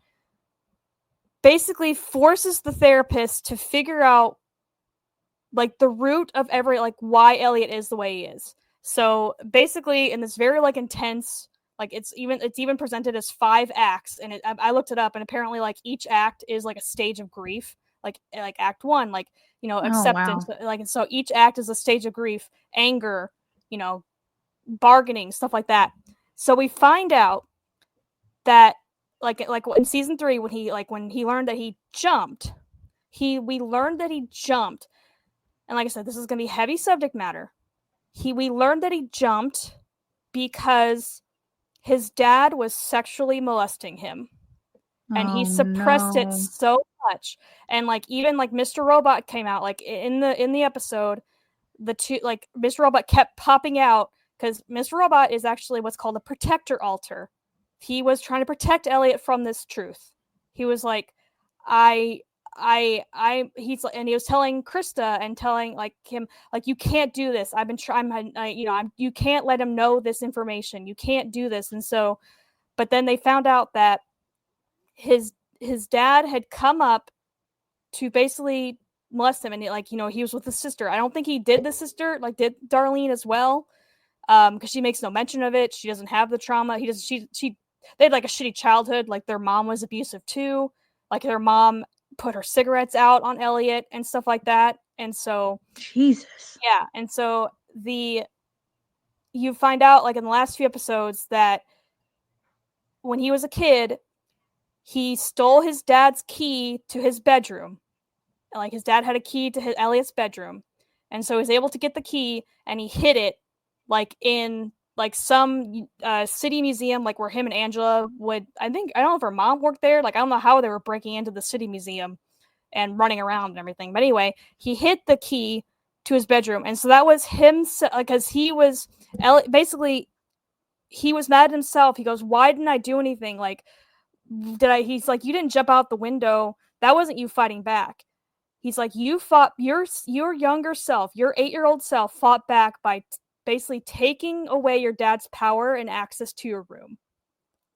basically forces the therapist to figure out like the root of why Elliot is the way he is. So basically in this very like intense, like it's even presented as 5 acts, and I looked it up, and apparently like each act is like a stage of grief, like act 1, like acceptance, wow. like, and so each act is a stage of grief, anger, bargaining, stuff like that. So we find out that like in season 3, when he learned that he jumped, we learned that he jumped, and like I said, this is gonna be heavy subject matter. We learned that he jumped because his dad was sexually molesting him, and he suppressed it so much. And like even like Mr. Robot came out, like in the episode, the two, like Mr. Robot kept popping out, because Mr. Robot is actually what's called a protector alter. He was trying to protect Elliot from this truth. He was like, he's like, and he was telling Krista and telling like him, like, you can't do this. I've been trying, you can't let him know this information. You can't do this. And so, but then they found out that his dad had come up to basically molest him, and he was with his sister. I don't think he did the sister, like did Darlene as well, because she makes no mention of it. She doesn't have the trauma. They had like a shitty childhood. Like their mom was abusive too. Like their mom put her cigarettes out on Elliot and stuff like that. And so Jesus. yeah, and so you find out like in the last few episodes that when he was a kid, he stole his dad's key to his bedroom. Like his dad had a key to Elliot's bedroom, and so he was able to get the key, and he hid it like in like some city museum, like where him and Angela would. I don't know if her mom worked there. Like I don't know how they were breaking into the city museum and running around and everything. But anyway, he hid the key to his bedroom, and so that was him, because he was basically he was mad at himself. He goes, "Why didn't I do anything? Like, He's like, you didn't jump out the window. That wasn't you fighting back." He's like, you fought your younger self, your 8-year-old self fought back by basically taking away your dad's power and access to your room.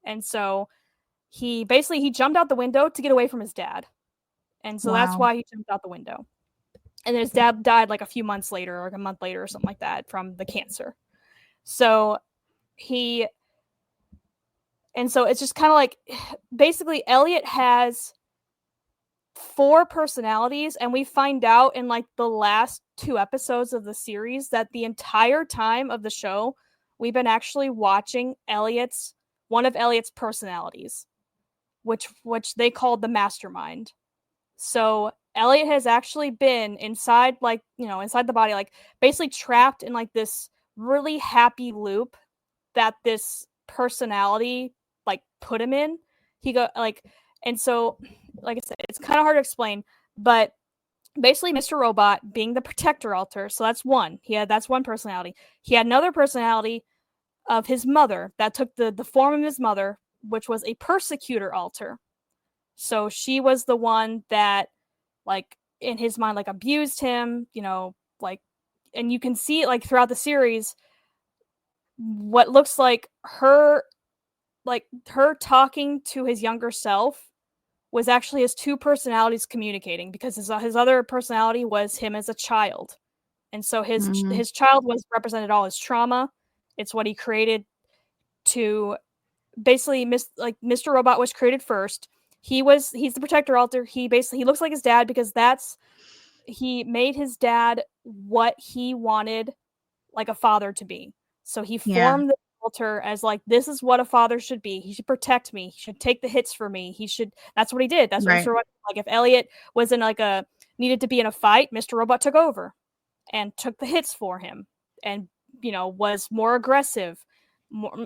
And so he jumped out the window to get away from his dad. And so that's why he jumped out the window. And then his dad died like a few months later, or like a month later or something like that, from the cancer. So and so it's just kind of like, basically Elliot has 4 personalities, and we find out in like the last 2 episodes of the series that the entire time of the show we've been actually watching one of Elliot's personalities, which they called the mastermind. So Elliot has actually been inside, like, inside the body, like basically trapped in like this really happy loop that this personality like put him in. And so like I said, it's kind of hard to explain, but basically Mr. Robot being the protector alter, so that's one. That's one personality. He had another personality of his mother that took the form of his mother, which was a persecutor alter. So she was the one that, like, in his mind, like, abused him, like, and you can see it, like, throughout the series, what looks like her talking to his younger self was actually his two personalities communicating, because his other personality was him as a child. And so his child was represented all his trauma. It's what he created to basically Mr. Robot was created first. He's the protector alter. He looks like his dad because he made his dad what he wanted like a father to be. So he formed the alter as like, this is what a father should be. He should protect me. He should take the hits for me. That's what he did. That's what Mr. Robot, like, if Elliot was in needed to be in a fight, Mr. Robot took over and took the hits for him, and was more aggressive,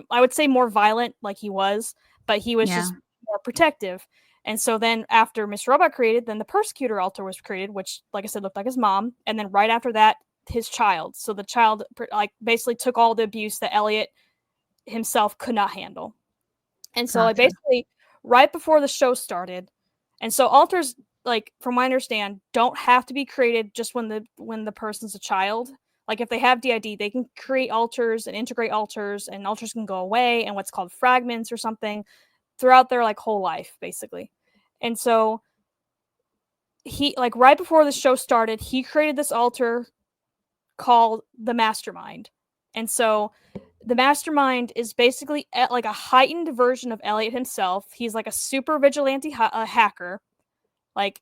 I would say more violent, like he was, but he was just more protective. And so then after Mr. Robot created, then the persecutor alter was created, which, like I said, looked like his mom. And then right after that, his child. So the child, like, basically took all the abuse that Elliot himself could not handle. And so like basically right before the show started, and so alters, like, from what I understand, don't have to be created just when the person's a child. Like, if they have DID, they can create alters and integrate alters, and alters can go away and what's called fragments or something throughout their, like, whole life, basically. And so he, like, right before the show started, he created this alter called the Mastermind. And so the Mastermind is basically like a heightened version of Elliot himself. He's like a super vigilante hacker, like,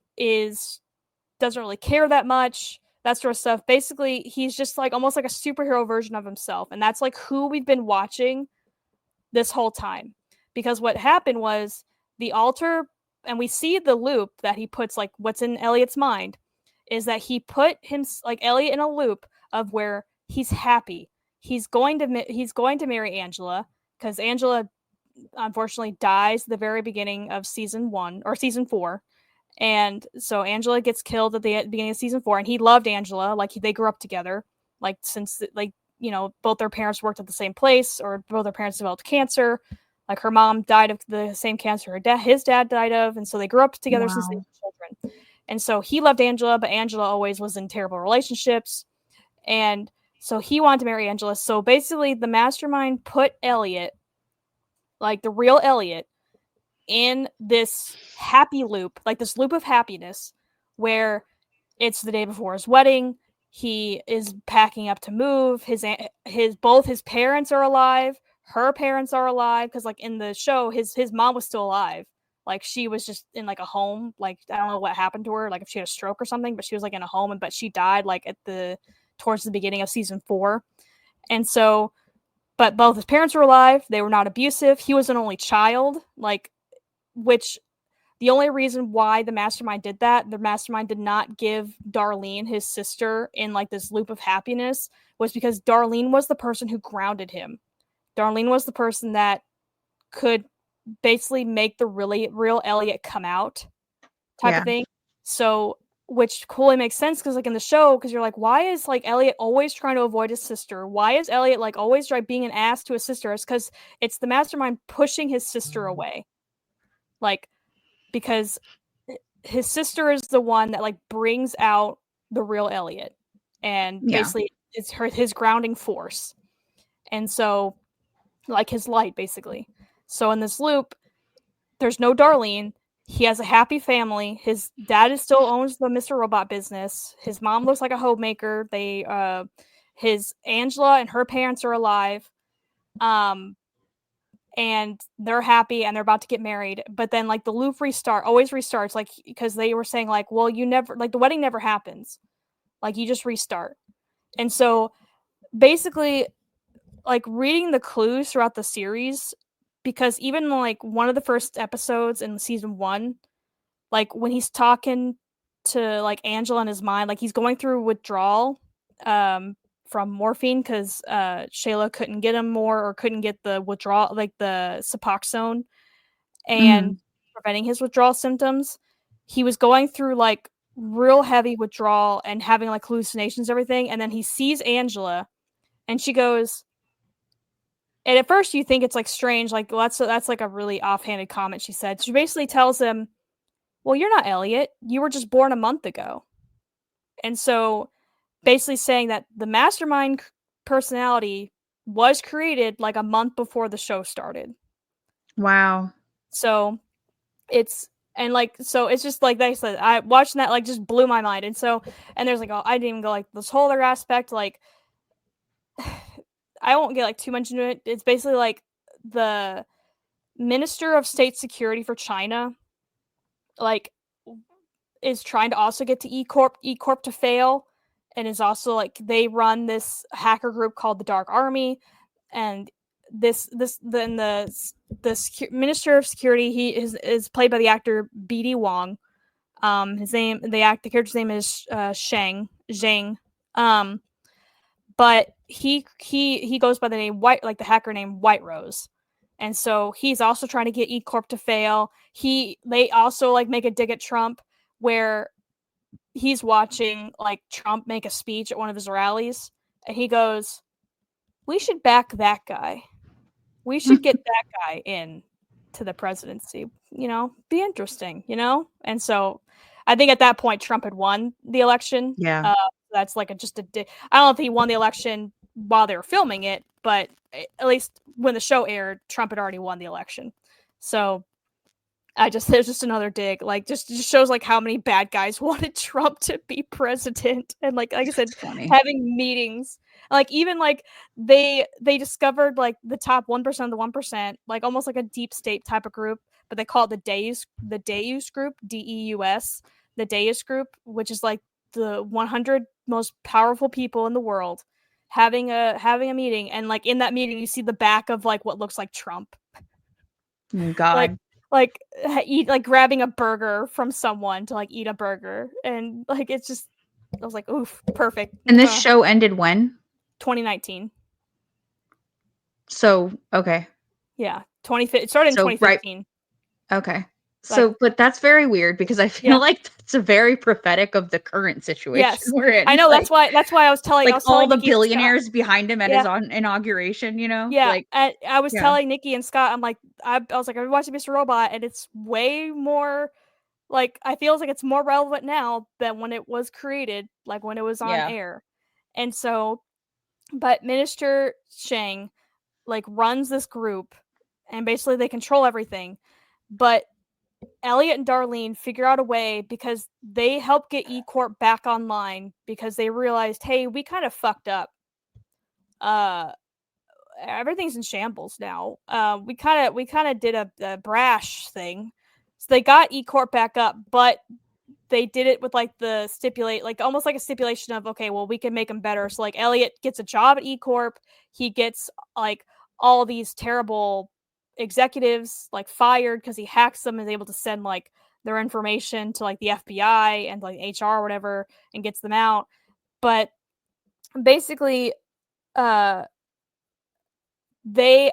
doesn't really care that much, that sort of stuff. Basically, he's just like almost like a superhero version of himself. And that's like who we've been watching this whole time. Because what happened was the alter, and we see the loop that he puts, like, what's in Elliot's mind is that he put him, like, Elliot in a loop of where he's happy. He's going to marry Angela, because Angela unfortunately dies at the very beginning of season 1 or season 4. And so Angela gets killed at the beginning of season 4, and he loved Angela. Like, they grew up together, like, since, like, both their parents worked at the same place, or both their parents developed cancer. Like, her mom died of the same cancer his dad died of, and so they grew up together since they were children. And so he loved Angela, but Angela always was in terrible relationships. And so he wanted to marry Angela. So basically the Mastermind put Elliot, like the real Elliot, in this happy loop, like this loop of happiness, where it's the day before his wedding. He is packing up to move. Both his parents are alive. Her parents are alive, because, like, in the show, his mom was still alive. Like, she was just in, like, a home. Like, I don't know what happened to her, like, if she had a stroke or something, but she was, like, in a home, but she died, like, towards the beginning of season 4. And so, but both his parents were alive. They were not abusive. He was an only child, like, which the only reason why the Mastermind did that, the Mastermind did not give Darlene, his sister, in, like, this loop of happiness, was because Darlene was the person who grounded him. Darlene was the person that could basically make the real Elliot come out, type of thing. So, which totally makes sense, because, like, in the show, because you're like, why is, like, Elliot always trying to avoid his sister? Why is Elliot, like, always being an ass to his sister? It's because it's the Mastermind pushing his sister away. Like, because his sister is the one that, like, brings out the real Elliot, and basically it's his grounding force. And so, like, his light, basically. So in this loop, there's no Darlene. He has a happy family. His dad still owns the Mr. Robot business. His mom looks like a homemaker. His Angela and her parents are alive. And they're happy, and they're about to get married. But then, like, the loop always restarts, like, because they were saying, like, well, you never, like, the wedding never happens. Like, you just restart. And so basically, like, reading the clues throughout the series, because even, like, one of the first episodes in season 1, like, when he's talking to, like, Angela in his mind, like, he's going through withdrawal from morphine, because Shayla couldn't get him more, or couldn't get the withdrawal, like the Suboxone, and preventing his withdrawal symptoms. he was going through like real heavy withdrawal and having like hallucinations and everything, and then he sees Angela and she goes, and at first you think it's like strange, like that's like a really offhanded comment she said. She basically tells him, well, you're not Elliot, you were just born a month ago. And so basically saying that the mastermind personality was created like a month before the show started. Wow. So it's just like they said, I watching that like just blew my mind. And there's like, oh, I didn't even go like this whole other aspect, like I won't get like too much into it. It's basically like the Minister of State Security for China like is trying to also get to E Corp to fail, and is also like they run this hacker group called the Dark Army, and the Minister of Security, he is played by the actor BD Wong. The character's name is Zhang. But he goes by the name White, like the hacker name White Rose. And so he's also trying to get E Corp to fail. They also like make a dig at Trump where he's watching like Trump make a speech at one of his rallies, and he goes, "We should back that guy. We should get that guy in to the presidency. You know, be interesting. You know." And so, I think at that point Trump had won the election. Yeah. That's like I don't know if he won the election while they were filming it, but at least when the show aired, Trump had already won the election. So there's just another dig, like just shows like how many bad guys wanted Trump to be president, and like I said, having meetings, like even like they discovered like the top 1% of the 1%, like almost like a deep state type of group, but they call it the Deus group, DEUS, the Deus group, which is like the 100 most powerful people in the world having a meeting, and like in that meeting you see the back of like what looks like Trump. God. like grabbing a burger from someone to like eat a burger, and like it's just, I was like, oof, perfect. And this show ended when? 2019. So okay. Yeah, it started in 2015. Right. Okay. So, but that's very weird because I feel like that's a very prophetic of the current situation we're in. I know, like, that's why I was telling all the Nikki billionaires behind him at his inauguration, you know? Yeah, like, I was telling Nikki and Scott, I'm like, I was like, I've been watching Mr. Robot, and it's way more, like, I feel like it's more relevant now than when it was created, like when it was on air. And so, but Minister Shang, like, runs this group, and basically they control everything. But Elliot and Darlene figure out a way, because they help get E Corp back online because they realized, hey, we kind of fucked up. Everything's in shambles now. We kind of did a brash thing, so they got E Corp back up, but they did it with like almost like a stipulation of, okay, well, we can make them better. So like Elliot gets a job at E Corp, he gets like all these terrible executives like fired because he hacks them and is able to send like their information to like the FBI and like HR or whatever and gets them out. But basically, they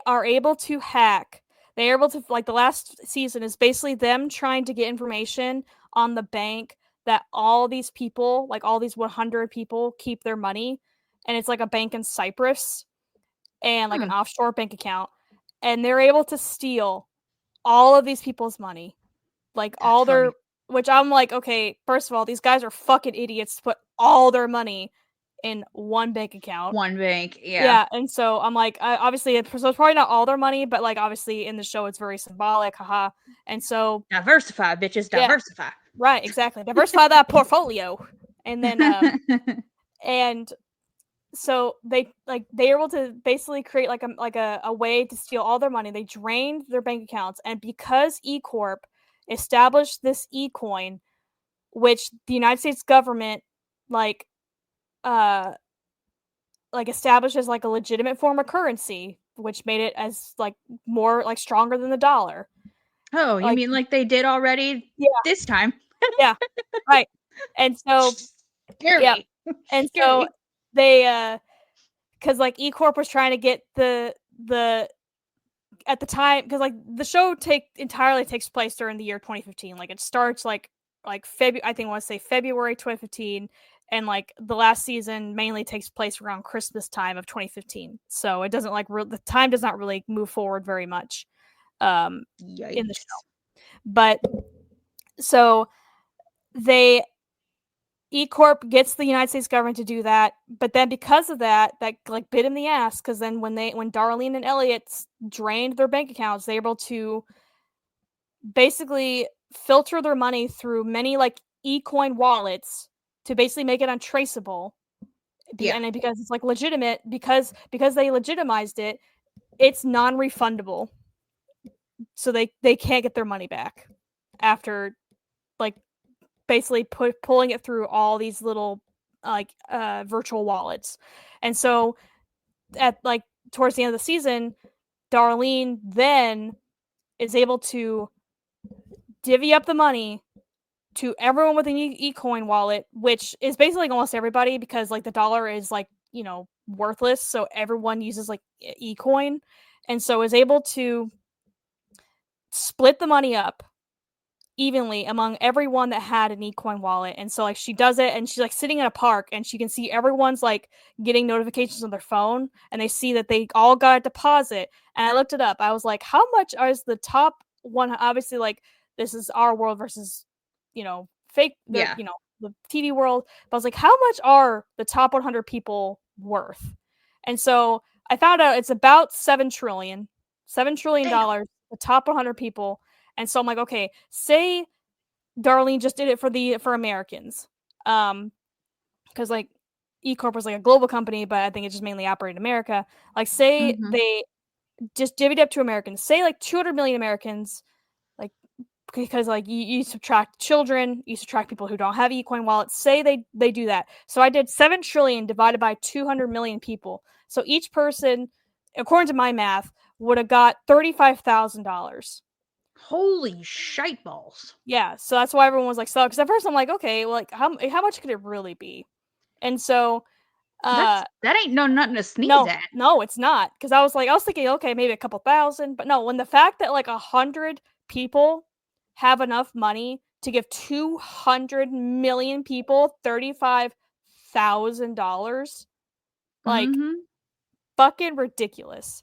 are able to hack. They're able to, like, the last season is basically them trying to get information on the bank that all these people, like all these 100 people, keep their money. And it's like a bank in Cyprus and like an offshore bank account. And they're able to steal all of these people's money. Like all their, which I'm like, okay, first of all, these guys are fucking idiots to put all their money in one bank account. One bank, yeah. And so I'm like, obviously, it's probably not all their money, but like obviously in the show it's very symbolic, haha. And so diversify, bitches, diversify. Yeah, right, exactly. Diversify that portfolio. And then and so they're able to basically create like a way to steal all their money. They drained their bank accounts, and because E Corp established this E-coin, which the United States government established as like a legitimate form of currency, which made it as like more like stronger than the dollar. Oh, you mean like they did already this time? Yeah, right. And so Scary. And so they because like E Corp was trying to get the at the time, because like the show entirely takes place during the year 2015. Like it starts like like I think I want to say February 2015, and like the last season mainly takes place around Christmas time of 2015. So it doesn't like the time does not really move forward very much in the show. But so they E Corp gets the United States government to do that, but then because of that like bit in the ass, because then when Darlene and Elliot drained their bank accounts, they were able to basically filter their money through many like eCoin wallets to basically make it untraceable. Yeah. And because it's like legitimate, because they legitimized it, it's non-refundable. So they can't get their money back after like basically pulling it through all these little like virtual wallets. And so at like towards the end of the season, Darlene then is able to divvy up the money to everyone with an eCoin wallet, which is basically like almost everybody, because like the dollar is like, you know, worthless, so everyone uses like eCoin, and so is able to split the money up evenly among everyone that had an eCoin wallet. And so like she does it, and she's like sitting in a park, and she can see everyone's like getting notifications on their phone, and they see that they all got a deposit. And I looked it up. I was like, how much is the top one? Obviously, like this is our world versus, you know, fake, you know, the TV world. But I was like, how much are the top 100 people worth? And so I found out it's about $7 trillion dollars, the top 100 people. And so I'm like, okay, say Darlene just did it for Americans. Because like eCorp was like a global company, but I think it just mainly operated in America. Like say they just divvied up to Americans, say like 200 million Americans, like because like you subtract children, you subtract people who don't have eCoin wallets, say they do that. So I did 7 trillion divided by 200 million people. So each person, according to my math, would have got $35,000. Holy shite balls. Yeah, so that's why everyone was like, so, because at first I'm like, okay, well, like how much could it really be? And so that ain't nothing to sneeze at. No, it's not. Because I was thinking, okay, maybe a couple thousand, but no, when the fact that like 100 people have enough money to give 200 million people $35,000, like fucking ridiculous.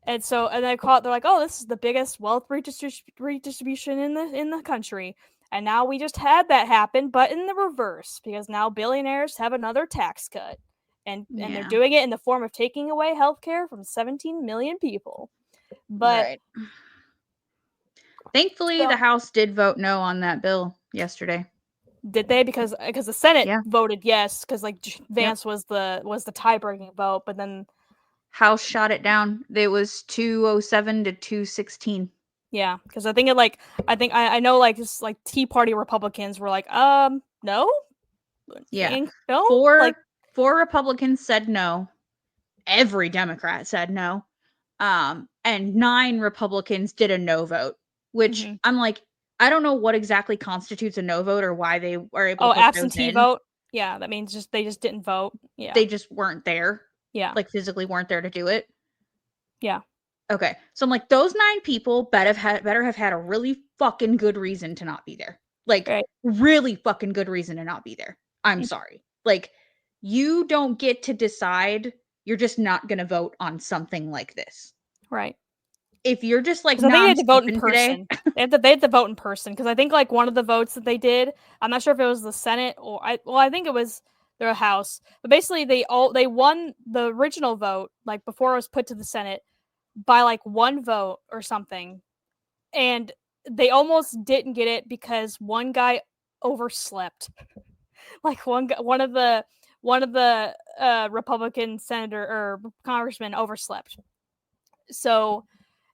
And so, and they're like, oh, this is the biggest wealth redistribution in the country. And now we just had that happen, but in the reverse, because now billionaires have another tax cut. And they're doing it in the form of taking away healthcare from 17 million people. But thankfully, the House did vote no on that bill yesterday. Did they? Because the Senate voted yes, because like Vance was the tie-breaking vote, but then House shot it down. It was 207 to 216. Yeah, because I think I know like this like Tea Party Republicans were like, no. Yeah. No. Four Republicans said no. Every Democrat said no. And 9 Republicans did a no vote, which I'm like, I don't know what exactly constitutes a no vote or why they are able to put absentee vote. Yeah, that means they just didn't vote. Yeah. They just weren't there. Yeah. Like physically weren't there to do it. Yeah. Okay. So I'm like, those 9 people better have had a really fucking good reason to not be there. Like really fucking good reason to not be there. I'm sorry. Like you don't get to decide. You're just not going to vote on something like this. Right. If you're just like, they had to vote in person. They had to vote in person, because I think like one of the votes that they did, I'm not sure if it was the Senate or I think it was their House, but basically they won the original vote like before it was put to the Senate by like 1 vote or something, and they almost didn't get it because one guy overslept. Like one of the Republican senator or congressman overslept. So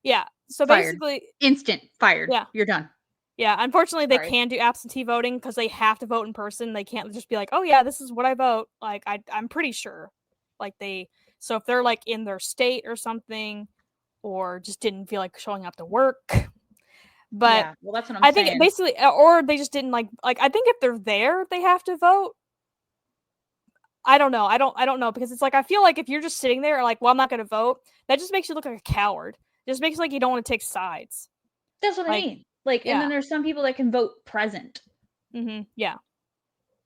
yeah, so fired. basically instant fired. Yeah, you're done. Yeah, unfortunately they can do absentee voting because they have to vote in person. They can't just be like, oh yeah, this is what I vote. Like I'm pretty sure like so if they're like in their state or something, or just didn't feel like showing up to work. But yeah, well, that's what I'm saying. think basically, or they just didn't like I think if they're there, they have to vote. I don't know. I don't know, because it's like I feel like if you're just sitting there like, well, I'm not going to vote, that just makes you look like a coward. It just makes like you don't want to take sides. That's what I mean. Like, and then there's some people that can vote present. Yeah.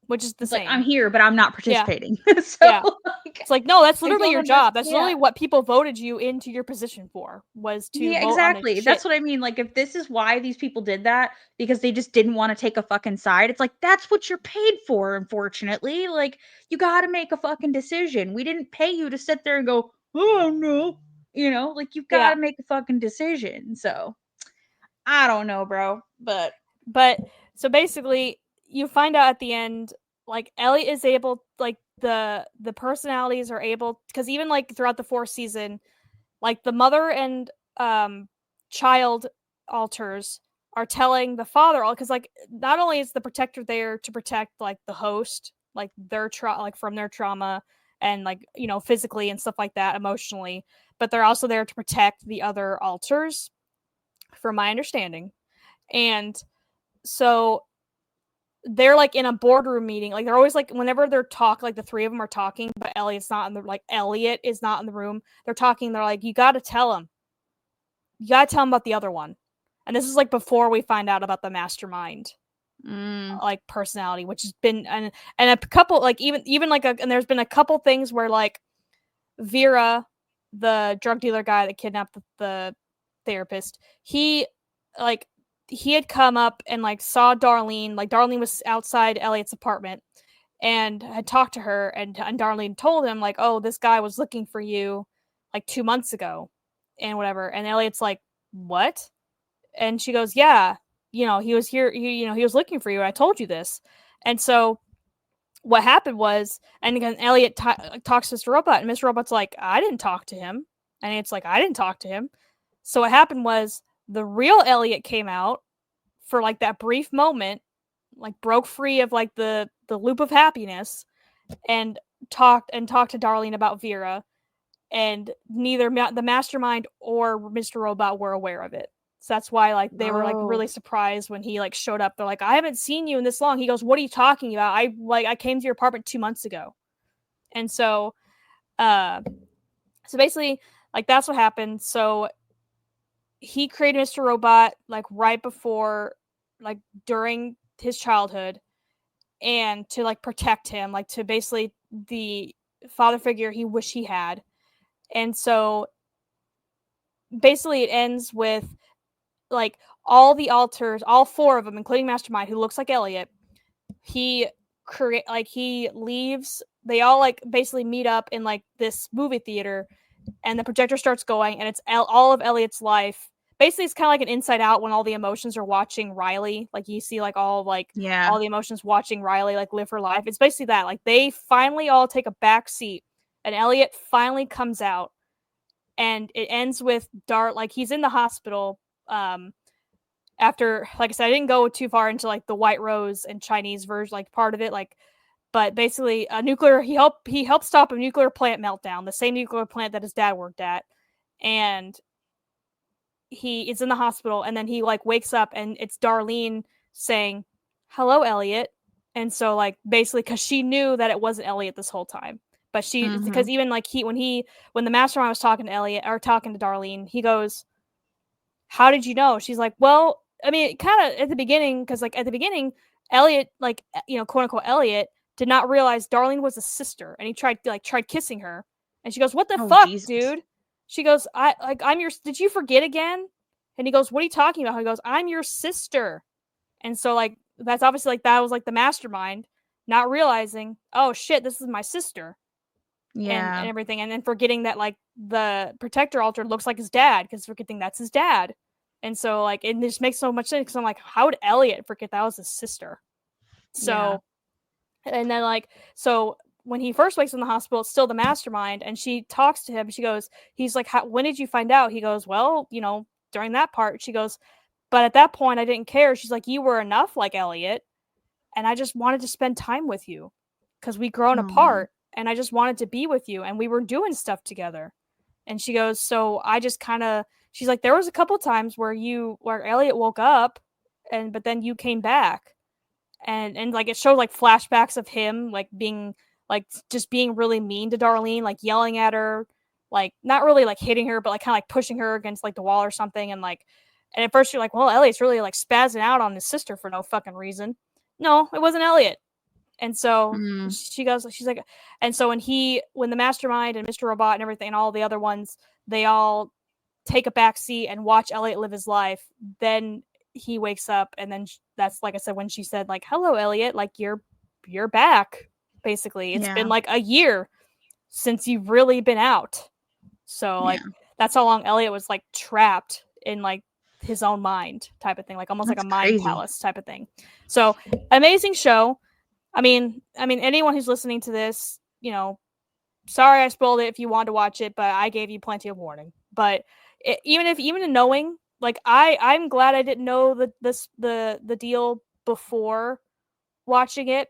Which is the It's like, same. I'm here, but I'm not participating. So, Yeah. It's like, no, that's I literally don't your job. That's literally understand. what people voted you into your position for, was to Yeah, vote on the exactly. shit. That's what I mean. Like, if this is why these people did that, because they just didn't want to take a fucking side, it's like, that's what you're paid for, unfortunately. Like, you gotta make a fucking decision. We didn't pay you to sit there and go, oh no. You know, like, you've Yeah. gotta make a fucking decision. So, I don't know, bro. But so basically, you find out at the end, like, Elliot is able, like, the personalities are able, because even like throughout the fourth season, like the mother and child alters are telling the father, all because, like, not only is the protector there to protect, like, the host, like their like from their trauma, and, like, physically and stuff like that, emotionally, but they're also there to protect the other alters, from my understanding. And so they're, like, in a boardroom meeting, like, they're always, like, whenever they're like, the three of them are talking, but Elliot is not in the room, they're talking, they're like, you gotta tell him about the other one. And this is, like, before we find out about the mastermind, like, personality, which has been, and a couple, like, even like, and there's been a couple things where, like, Vera, the drug dealer guy that kidnapped the therapist, like he had come up and, like, saw Darlene. Like, Darlene was outside Elliot's apartment and had talked to her, and Darlene told him, like, oh, this guy was looking for you, like, 2 months ago and whatever. And Elliot's like, what? And she goes, yeah, he was here, he was looking for you, I told you this. And so what happened was, and again, Elliot talks to Mr. Robot, and Mr. Robot's like, I didn't talk to him. And it's like, I didn't talk to him. So what happened was, the real Elliot came out for, like, that brief moment, like, broke free of, like, the loop of happiness, and talked to Darlene about Vera, and neither the mastermind or Mr. Robot were aware of it. So that's why, like, they were, like, really surprised when he, like, showed up. They're like, I haven't seen you in this long. He goes, what are you talking about? I came to your apartment 2 months ago. And so basically, like, that's what happened. So he created Mr. Robot, like, right before, like, during his childhood, and to, like, protect him, like, to basically the father figure he wished he had. And so basically it ends with, like, all the alters, all four of them, including Mastermind, who looks like Elliot, he leaves. They all, like, basically meet up in, like, this movie theater, and the projector starts going, and it's all of Elliot's life. Basically, it's kind of like an Inside Out when all the emotions are watching Riley. Like, you see, like, all the emotions watching Riley, like, live her life. It's basically that. Like, they finally all take a back seat, and Elliot finally comes out, and it ends with like, he's in the hospital. After, like I said, I didn't go too far into, like, the White Rose and Chinese version, like, part of it, like, but basically he helped stop a nuclear plant meltdown, the same nuclear plant that his dad worked at, and he is in the hospital, and then he, like, wakes up, and it's Darlene saying, hello, Elliot. And so, like, basically, because she knew that it wasn't Elliot this whole time, but because even, like, when the mastermind was talking to Elliot, or talking to Darlene, he goes, how did you know? She's like, well, I mean, kind of at the beginning, because, like, at the beginning, Elliot, like, quote unquote Elliot, did not realize Darlene was a sister, and he tried kissing her, and she goes, what the fuck, Jesus. dude? She goes, I'm your, did you forget again? And he goes, what are you talking about? He goes, I'm your sister. And so, like, that's obviously, like, that was, like, the mastermind not realizing, oh shit, this is my sister. And everything, and then forgetting that, like, the protector alter looks like his dad, because forgetting that's his dad. And so, like, it just makes so much sense, because I'm like, how would Elliot forget that was his sister? So and then, like, so when he first wakes in the hospital, it's still the mastermind, and she talks to him. She goes, he's like, when did you find out? He goes, well, during that part. She goes, but at that point I didn't care. She's like, you were enough like Elliot, and I just wanted to spend time with you, because we'd grown apart, and I just wanted to be with you, and we were doing stuff together. And she goes, so I just kind of, she's like, there was a couple times where Elliot woke up, but then you came back. And like, it showed, like, flashbacks of him, like, being, like, just being really mean to Darlene, like, yelling at her, like, not really, like, hitting her, but, like, kind of, like, pushing her against, like, the wall or something. And, like, and at first you're like, well, Elliot's really, like, spazzing out on his sister for no fucking reason. no, it wasn't Elliot. And so Mm. she's like, and so when the mastermind and Mr. Robot and everything and all the other ones, they all take a back seat and watch Elliot live his life. Then he wakes up, and then that's, like I said, when she said, like, hello, Elliot, like, you're back. Basically, it's been like a year since you've really been out. So like that's how long Elliot was like trapped in like his own mind type of thing, like almost That's like a mind crazy. palace type of thing. So amazing show. I mean, anyone who's listening to this, you know, sorry I spoiled it if you wanted to watch it, but I gave you plenty of warning. But even in knowing, like I'm glad I didn't know the deal before watching it.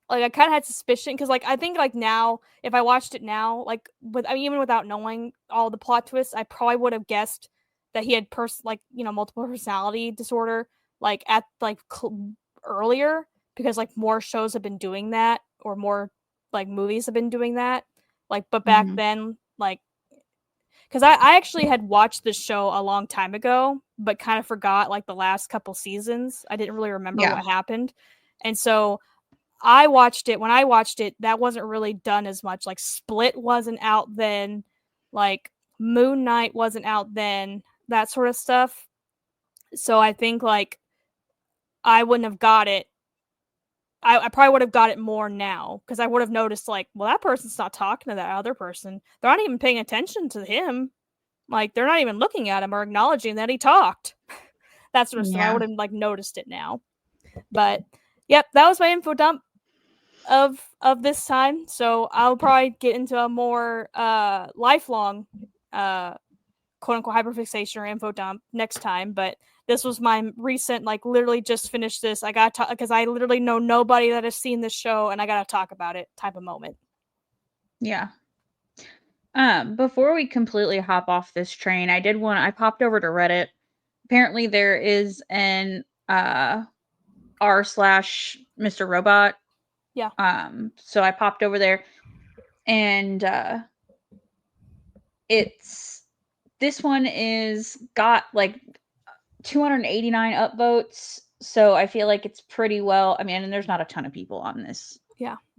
Like I kind of had suspicion because like I think like now if I watched it now, like even without knowing all the plot twists, I probably would have guessed that he had multiple personality disorder like at like earlier, because like more shows have been doing that, or more like movies have been doing that. Like, but back then, like, because I actually had watched this show a long time ago, but kind of forgot like the last couple seasons. I didn't really remember what happened, and so when I watched it, that wasn't really done as much. Like Split wasn't out then, like Moon Knight wasn't out then, that sort of stuff. So I think like I wouldn't have got it. I probably would have got it more now, because I would have noticed like, well, that person's not talking to that other person. They're not even paying attention to him. Like they're not even looking at him or acknowledging that he talked. That sort of stuff. I would have like noticed it now. But yep, that was my info dump of this time. So I'll probably get into a more lifelong quote unquote hyperfixation or info dump next time. But this was my recent, like literally just finished this. I got to because I literally know nobody that has seen this show, and I gotta talk about it type of moment. Yeah. Before we completely hop off this train, I popped over to Reddit. Apparently there is an r/Mr. Robot. Yeah. So I popped over there, and this one is got like 289 upvotes. So I feel like it's pretty well. I mean, and there's not a ton of people on this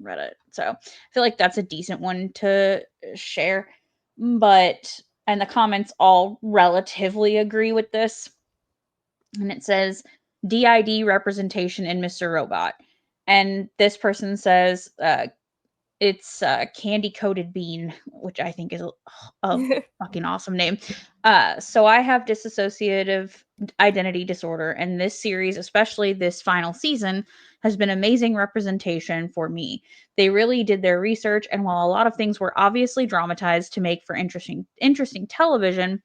Reddit. So I feel like that's a decent one to share. And the comments all relatively agree with this. And it says DID representation in Mr. Robot. And this person says it's Candy Coated Bean, which I think is a fucking awesome name. So I have dissociative identity disorder, and this series, especially this final season, has been amazing representation for me. They really did their research, and while a lot of things were obviously dramatized to make for interesting television,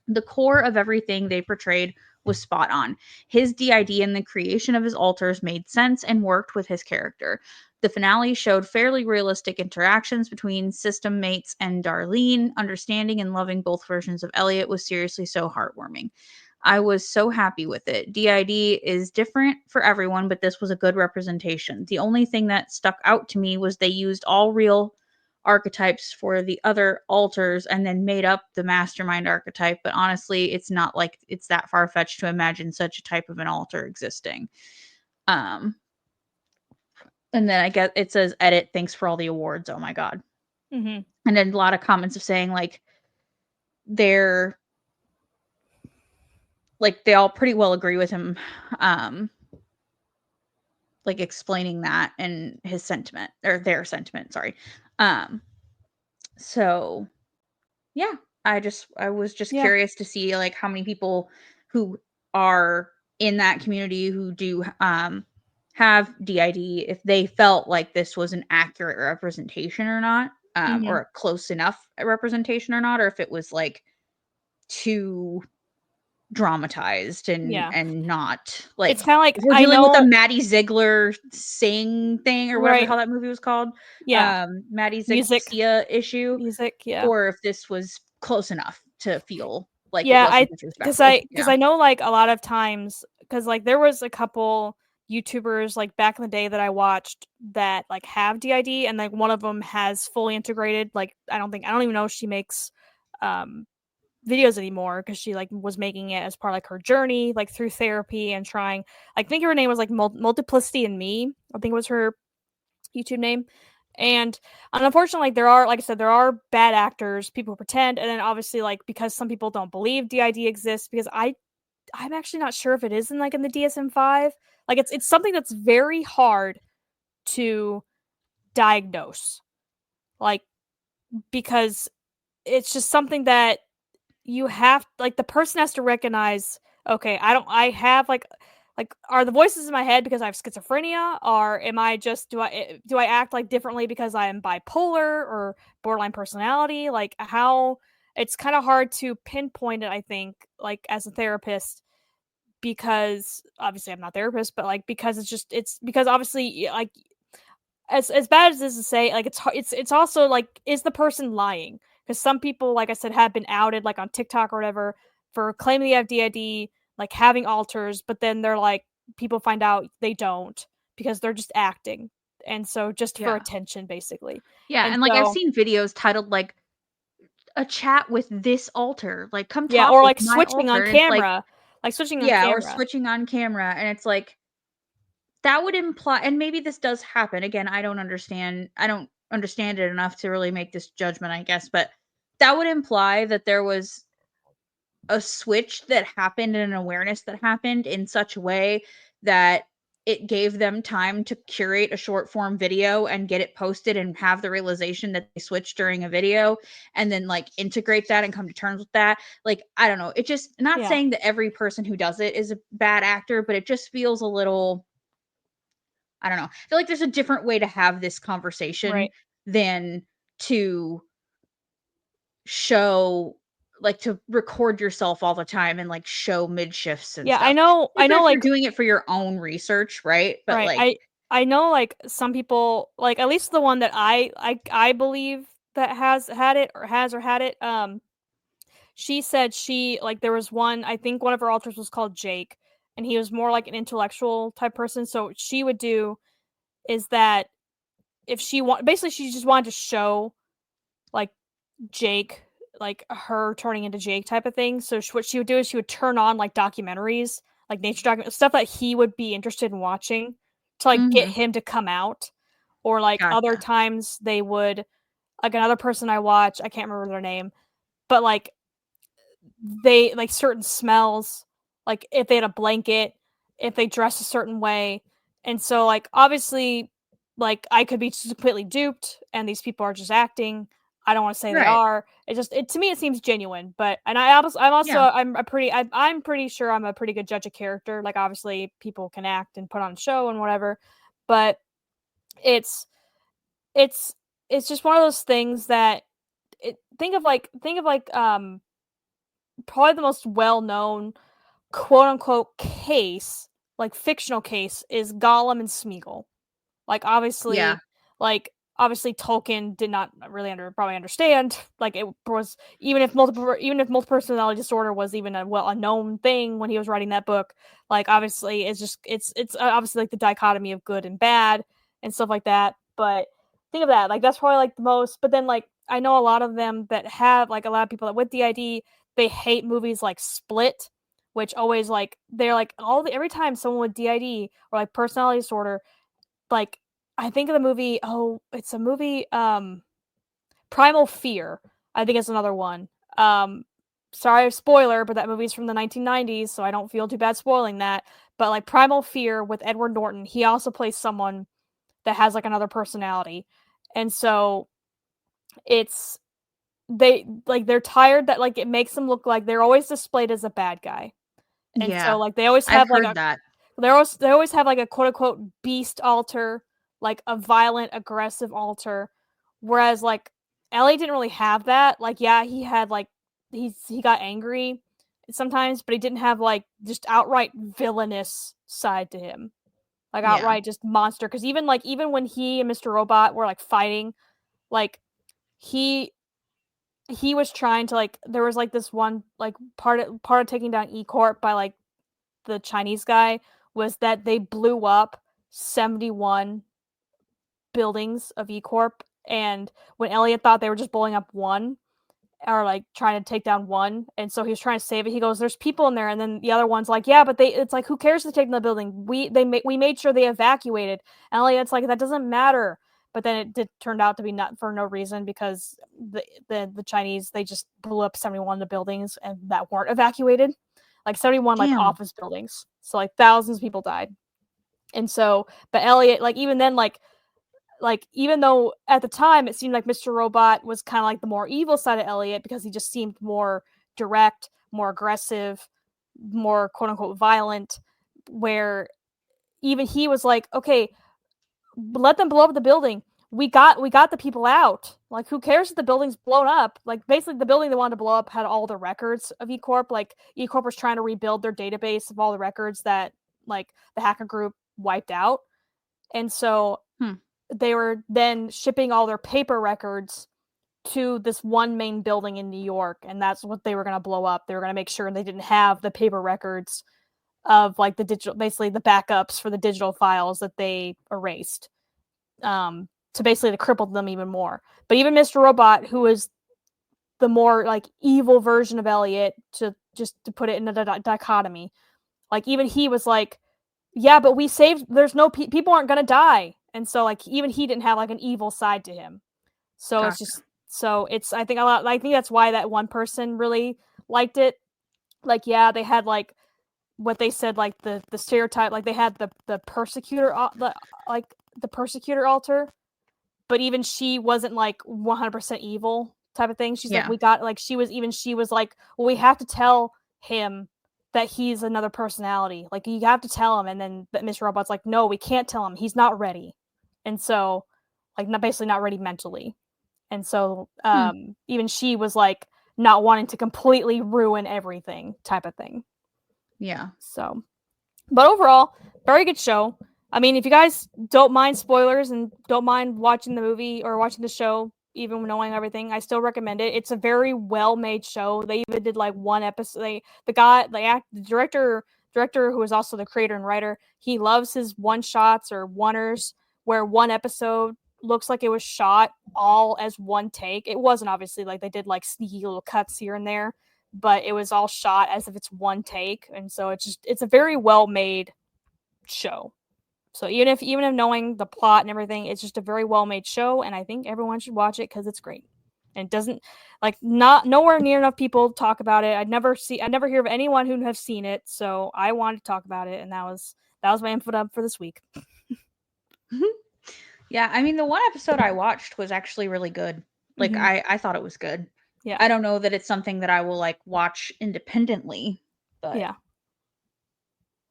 the core of everything they portrayed was spot on. His DID and the creation of his alters made sense and worked with his character. The finale showed fairly realistic interactions between system mates and Darlene. Understanding and loving both versions of Elliot was seriously so heartwarming. I was so happy with it. DID is different for everyone, but this was a good representation. The only thing that stuck out to me was they used all real archetypes for the other alters and then made up the mastermind archetype, but honestly it's not like it's that far-fetched to imagine such a type of an alter existing. And then I guess it says edit, thanks for all the awards, oh my god. And then a lot of comments of saying like they're like they all pretty well agree with him, like explaining that and his sentiment, or their sentiment, sorry. So yeah, I was just curious to see like how many people who are in that community who do have DID, if they felt like this was an accurate representation or not, or a close enough representation or not, or if it was like too dramatized and not like, it's kind of like we're dealing with a Maddie Ziegler sing thing or whatever the hell that movie was called. Maddie Ziegler issue. Or if this was close enough to feel like it wasn't disrespectful. Because I know like a lot of times, because like there was a couple YouTubers like back in the day that I watched that like have DID, and like one of them has fully integrated, like I don't even know if she makes videos anymore because she like was making it as part of like her journey, like through therapy and trying. I think her name was like Multiplicity and Me. I think it was her YouTube name. And unfortunately, like there are, like I said, there are bad actors, people who pretend, and then obviously like because some people don't believe DID exists, because I'm actually not sure if it is in like in the DSM-5. Like it's something that's very hard to diagnose. Like because it's just something that you have, like the person has to recognize, okay, I have like are the voices in my head because I have schizophrenia, or am I just do I act like differently because I am bipolar or borderline personality? Like how it's kind of hard to pinpoint it, I think, like as a therapist, because obviously I'm not a therapist, but like because it's because obviously like as bad as this is to say, like it's also like, is the person lying? Because some people, like I said, have been outed like on TikTok or whatever for claiming they have DID, like having alters, but then they're like, people find out they don't because they're just acting, and so just for Yeah. attention basically. Yeah, And and like I've so seen videos titled like a chat with this alter, like come yeah, talk or with like my switching on alter, and it's like camera, like switching on yeah, or camera. switching on camera, and it's like that would imply, and maybe this does happen. Again, I don't understand it enough to really make this judgment, I guess, but that would imply that there was a switch that happened and an awareness that happened in such a way that it gave them time to curate a short form video and get it posted and have the realization that they switched during a video and then like integrate that and come to terms with that. Like, I don't know. It just, not Yeah, saying that every person who does it is a bad actor, but it just feels a little, I don't know. I feel like there's a different way to have this conversation right. than to show, like, to record yourself all the time and like show mid shifts and Yeah, stuff. I Different know if you're like doing it for your own research, right? But right. like, I know like some people, like at least the one that I believe that has had it or has or had it, she said she like there was one, I think one of her alters was called Jake, and he was more like an intellectual type person. So what she would do is that if she want, basically she just wanted to show like Jake, like her turning into Jake type of thing. So what she would do is she would turn on like documentaries, like nature document stuff that he would be interested in watching to like get mhm, him to come out. Or like other gotcha. times they would, like another person I watch, I can't remember their name, but like they like certain smells, like if they had a blanket, if they dress a certain way. And so like obviously like I could be just completely duped and these people are just acting. I don't want to say they Right. are. It just, it to me it seems genuine, but and I'm also Yeah. I'm pretty sure I'm a pretty good judge of character. Like obviously people can act and put on a show and whatever, but it's it's it's just one of those things that think of like probably the most well-known quote unquote case, like fictional case, is Gollum and Smeagol. Like Yeah. obviously Tolkien did not really probably understand. Like it was, even if multiple personality disorder was even a known thing when he was writing that book. Like obviously it's just it's obviously like the dichotomy of good and bad and stuff like that. But think of that, like that's probably like the most. But then like I know a lot of them that have, like a lot of people that with DID, they hate movies like Split, which always like they're like every time someone with DID or like personality disorder, like I think of the movie, oh, it's a movie, Primal Fear, I think it's another one. Sorry, spoiler, but that movie's from the 1990s, so I don't feel too bad spoiling that. But like Primal Fear with Edward Norton, he also plays someone that has like another personality. And so it's they're tired that like it makes them look like they're always displayed as a bad guy. And so Yeah. like they always I've have like heard a that. they always have like a quote unquote beast alter, like a violent, aggressive alter. Whereas like Ellie didn't really have that. Like, yeah, he had like he got angry sometimes, but he didn't have like just outright villainous side to him. Like Yeah. outright just monster. Cause even when he and Mr. Robot were like fighting, like he he was trying to like there was like this one like part of taking down E Corp by like the Chinese guy was that they blew up 71 buildings of E Corp, and when Elliot thought they were just blowing up one, are like trying to take down one, and so he was trying to save it. He goes, "There's people in there," and then the other one's like, "Yeah, but it's like, who cares to take them the building? We made sure they evacuated." And Elliot's like, "That doesn't matter." But then turned out to be not for no reason, because the Chinese, they just blew up 71 of the buildings and that weren't evacuated, like 71 like office buildings. So like thousands of people died. And so, but Elliot, like even then, like even though at the time it seemed like Mr. Robot was kind of like the more evil side of Elliot, because he just seemed more direct, more aggressive, more quote unquote violent, where even he was like, okay, let them blow up the building. We got the people out. Like, who cares if the building's blown up? Like, basically the building they wanted to blow up had all the records of E-Corp. Like, E-Corp was trying to rebuild their database of all the records that like the hacker group wiped out. And so they were then shipping all their paper records to this one main building in New York, and that's what they were going to blow up. They were going to make sure they didn't have the paper records of like the digital, basically the backups for the digital files that they erased, to basically to cripple them even more. But even Mr. Robot, who is the more like evil version of Elliot, to put it in a dichotomy, like even he was like, yeah, but we saved, there's no people aren't going to die. And so like even he didn't have like an evil side to him. So It's just, so it's, I think that's why that one person really liked it. Like, yeah, they had like what they said, like the stereotype, like they had the persecutor, the persecutor altar, but even she wasn't like 100% evil type of thing. She's like, we got, like, she was like, well, we have to tell him that he's another personality. Like, you have to tell him. And then Mr. Robot's like, no, we can't tell him. He's not ready. And so, like, basically not ready mentally. And so, even she was like not wanting to completely ruin everything type of thing. Yeah. So, but overall, very good show. I mean, if you guys don't mind spoilers and don't mind watching the movie or watching the show, even knowing everything, I still recommend it. It's a very well-made show. They even did like one episode. The director, who is also the creator and writer, he loves his one-shots or oneers, where one episode looks like it was shot all as one take. It wasn't, obviously, like they did like sneaky little cuts here and there, but it was all shot as if it's one take. And so it's a very well-made show. So even if knowing the plot and everything, it's just a very well-made show, and I think everyone should watch it because it's great. And it doesn't, like, not nowhere near enough people talk about it. I never hear of anyone who have seen it, so I wanted to talk about it, and that was my input up for this week. Yeah, I mean, the one episode I watched was actually really good. Like, I thought it was good. Yeah. I don't know that it's something that I will like watch independently, but yeah,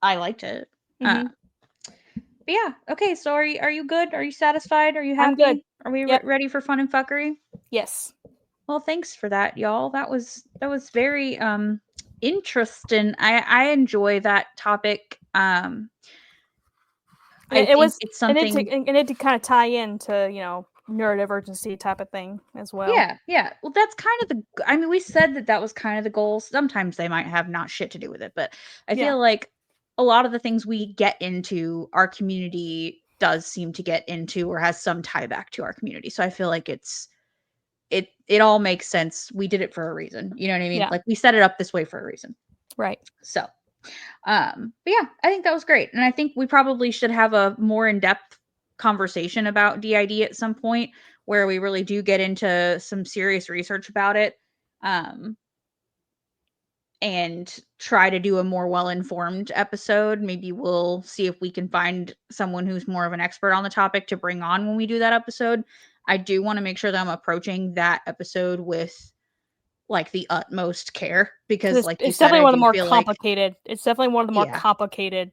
I liked it. But yeah, okay, so are you good? Are you satisfied? Are you happy? I'm good. Are we ready for fun and fuckery? Yes. Well, thanks for that, y'all. That was very interesting. I enjoy that topic. It's something, and it to kind of tie into, neurodivergency type of thing as well. Yeah. Well, that's kind of I mean, we said that was kind of the goal. Sometimes they might have not shit to do with it, but I feel like a lot of the things we get into, our community does seem to get into or has some tie back to our community. So I feel like it all makes sense. We did it for a reason. You know what I mean? Yeah. Like, we set it up this way for a reason. Right. So, but yeah, I think that was great. And I think we probably should have a more in-depth conversation about DID at some point, where we really do get into some serious research about it. And try to do a more well-informed episode. Maybe we'll see if we can find someone who's more of an expert on the topic to bring on when we do that episode. I do want to make sure that I'm approaching that episode with like the utmost care, because like it's definitely one of the more complicated. It's definitely one of the more complicated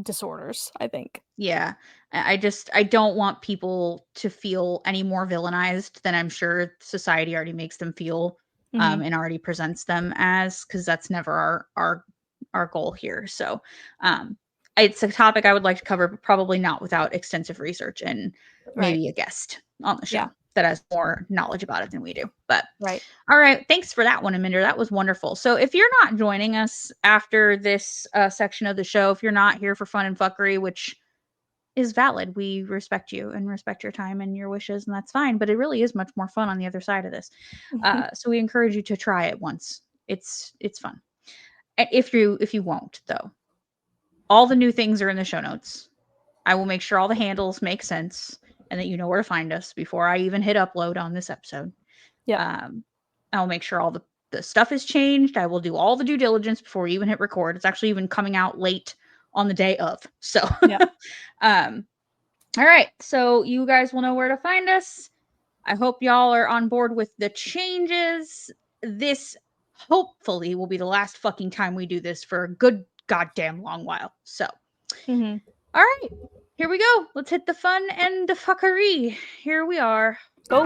disorders, I think. Yeah. I don't want people to feel any more villainized than I'm sure society already makes them feel. And already presents them as, because that's never our goal here. So it's a topic I would like to cover, but probably not without extensive research and maybe a guest on the show that has more knowledge about it than we do. But all right, thanks for that one, Aminder. That was wonderful. So if you're not joining us after this section of the show, if you're not here for fun and fuckery, which is valid. We respect you and respect your time and your wishes, and that's fine. But it really is much more fun on the other side of this. So we encourage you to try it once. It's fun. If you won't, though, all the new things are in the show notes. I will make sure all the handles make sense and that you know where to find us before I even hit upload on this episode. Yeah. I will make sure all the stuff is changed. I will do all the due diligence before we even hit record. It's actually even coming out late on the day of. So, Yeah. All right. So you guys will know where to find us. I hope y'all are on board with the changes. This hopefully will be the last fucking time we do this for a good goddamn long while. So, Mm-hmm. All right, here we go. Let's hit the fun and the fuckery. Here we are. Go.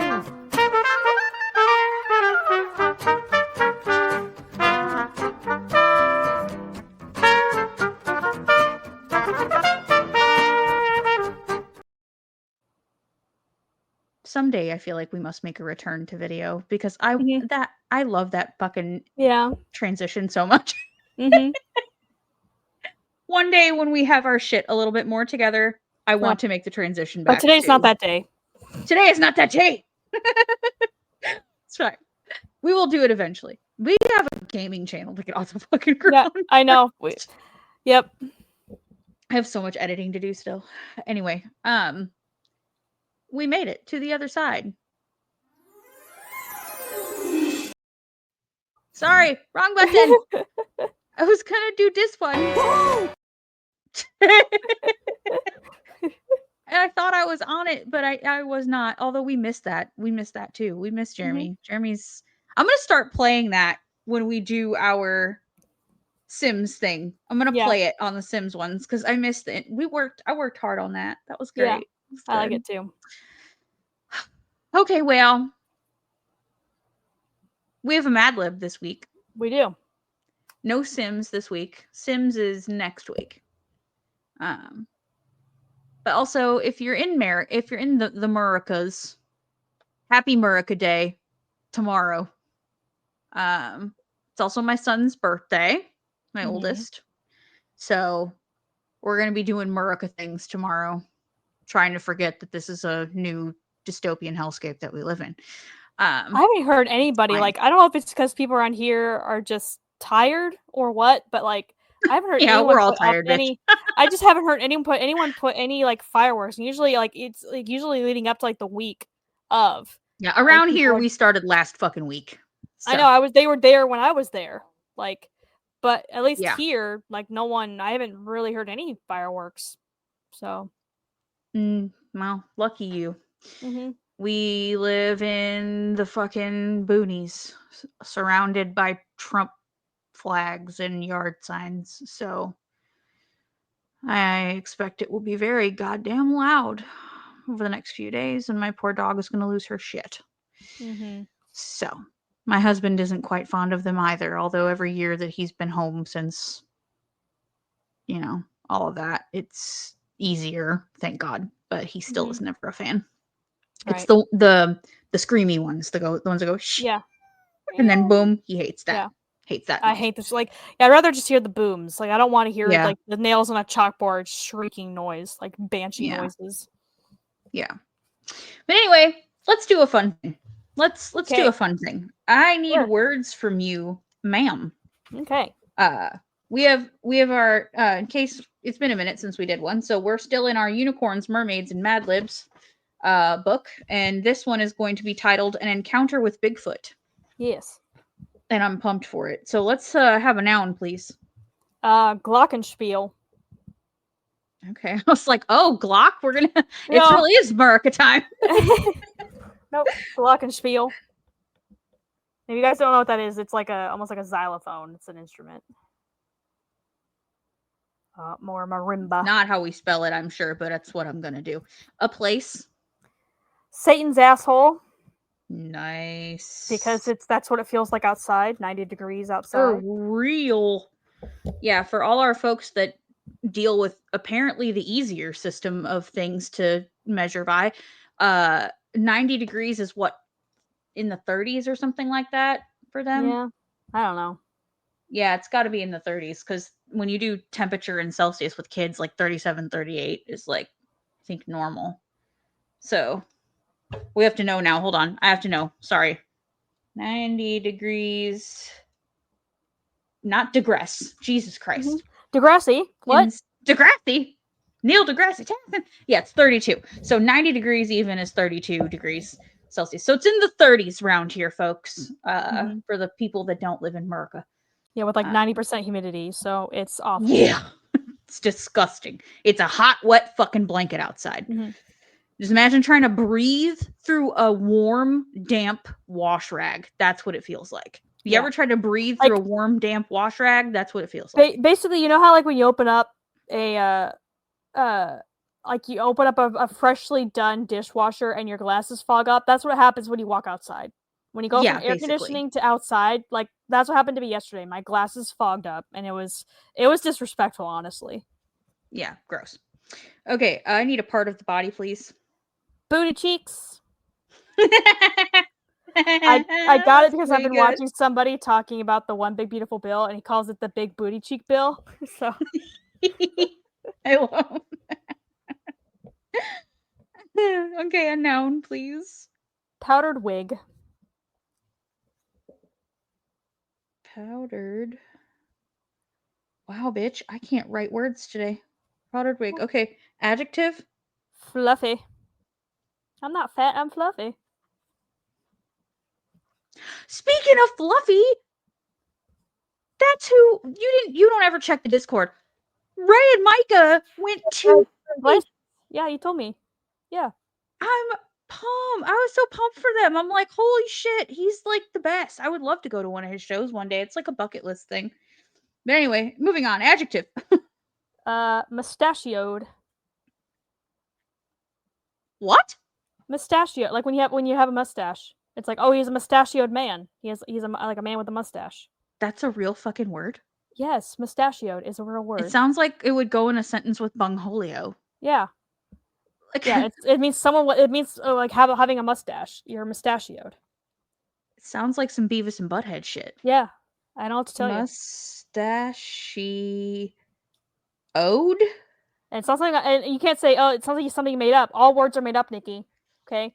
Someday I feel like we must make a return to video because I love that fucking transition so much. Mm-hmm. One day when we have our shit a little bit more together, I want to make the transition back. But today's not that day. Today is not that day. That's right. We will do it eventually. We have a gaming channel to get off the fucking ground. Yeah, I know. Yep. I have so much editing to do still. Anyway, we made it to the other side. Sorry, wrong button. I was gonna do this one. And I thought I was on it, but I was not. Although we missed that. We missed that too. We missed Jeremy. Mm-hmm. Jeremy's. I'm gonna start playing that when we do our Sims thing. I'm gonna play it on the Sims ones because I missed it. I worked hard on that. That was great. Yeah, I like it too. Okay, well, we have a Mad Lib this week. We do. No Sims this week. Sims is next week. But also, if you're in the Murricas, happy Murrica Day tomorrow. It's also my son's birthday, my oldest. So we're gonna be doing Murrica things tomorrow, trying to forget that this is a new dystopian hellscape that we live in. I haven't heard anybody like, I don't know if it's because people around here are just tired or what, but like I haven't heard anyone we're all tired. I just haven't heard anyone put any like fireworks. And usually like it's like usually leading up to like the week of. Yeah, around here we started last fucking week. So. I know they were there when I was there. Like, but at least here, like I haven't really heard any fireworks. So well, lucky you. Mm-hmm. We live in the fucking boonies, surrounded by Trump flags and yard signs. So I expect it will be very goddamn loud over the next few days, and my poor dog is going to lose her shit. Mm-hmm. So my husband isn't quite fond of them either, although every year that he's been home since, all of that, it's easier, thank God. But he still is never a fan. Right. It's the screamy ones, the ones that go shh. Yeah. And then boom, he hates that. Yeah. Hates that. I hate this. Like, I'd rather just hear the booms. Like, I don't want to hear like the nails on a chalkboard shrieking noise, like banshee noises. Yeah. But anyway, let's do a fun thing. Let's do a fun thing. I need words from you, ma'am. Okay. We have our in case it's been a minute since we did one, so we're still in our Unicorns, Mermaids, and Mad Libs book, and this one is going to be titled An Encounter with Bigfoot. Yes. And I'm pumped for it. So let's have a noun, please. Glockenspiel. Okay. I was like, oh, Glock? It really is America time. Nope. Glockenspiel. If you guys don't know what that is, it's like almost like a xylophone. It's an instrument. More marimba. Not how we spell it, I'm sure, but that's what I'm gonna do. A place. Satan's asshole. Nice. Because that's what it feels like outside. 90 degrees outside. For real. Yeah, for all our folks that deal with apparently the easier system of things to measure by, 90 degrees is what, in the 30s or something like that for them? Yeah, I don't know. Yeah, it's got to be in the 30s because when you do temperature in Celsius with kids, like 37, 38 is like think normal. So we have to know now. Hold on. I have to know. Sorry. 90 degrees. Not digress. Jesus Christ. Degrassi. What? Degrassi. Neil deGrasse Tyson. Yeah, it's 32. So 90 degrees even is 32 degrees Celsius. So it's in the 30s round here, folks, for the people that don't live in America. Yeah, with like 90% humidity. So it's awful. Yeah. It's disgusting. It's a hot, wet fucking blanket outside. Just imagine trying to breathe through a warm, damp wash rag. That's what it feels like. You ever tried to breathe through a warm, damp wash rag? That's what it feels like. Basically, you know how like when you open up a like you open up a freshly done dishwasher and your glasses fog up? That's what happens when you walk outside. When you go from air conditioning to outside, like that's what happened to me yesterday. My glasses fogged up and it was disrespectful, honestly. Yeah, gross. Okay, I need a part of the body, please. Booty cheeks. I got it because I've been watching somebody talking about the One Big Beautiful Bill, and he calls it the Big Booty Cheek Bill. So I love. Okay, a noun, please. Powdered wig. Powdered. Wow, bitch, I can't write words today. Powdered wig. Okay, adjective. Fluffy. I'm not fat, I'm fluffy. Speaking of fluffy, that's who you don't ever check the Discord. Ray and Micah went to Yeah, you told me. Yeah. I'm pumped. I was so pumped for them. I'm like, holy shit, he's like the best. I would love to go to one of his shows one day. It's like a bucket list thing. But anyway, moving on. Adjective. Mustachioed. What? Mustachio, like when you have a mustache. It's like, oh, he's a mustachioed man. He's like a man with a mustache. That's a real fucking word? Yes, mustachioed is a real word. It sounds like it would go in a sentence with bungholio. Yeah. Yeah, it means someone. It means like having a mustache. You're mustachioed. It sounds like some Beavis and Butthead shit. Yeah, I know what to tell you. Mustachioed. And it's not something. And you can't say, oh, it sounds like something you made up. All words are made up, Nikki. Okay.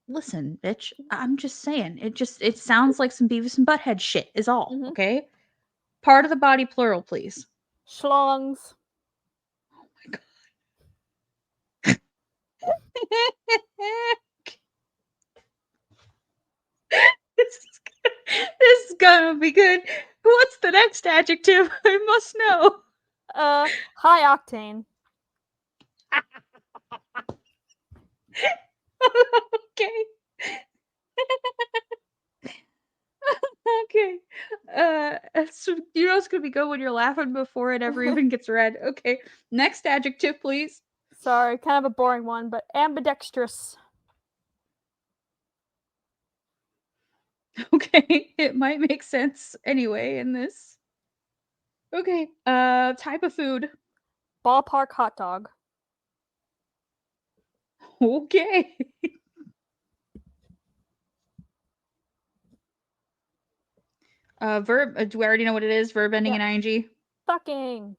Listen, bitch. I'm just saying. It sounds like some Beavis and Butthead shit. Is all. Okay. Part of the body, plural, please. Schlongs. Oh my god. This is gonna be good. What's the next adjective? I must know. High octane. Okay. Okay. So you know it's gonna be good when you're laughing before it ever even gets read. Okay. Next adjective, please. Sorry, kind of a boring one, but ambidextrous. Okay, it might make sense anyway in this. Okay. Type of food. Ballpark hot dog. Okay. Verb. Do we already know what it is? Verb ending in ing. Fucking.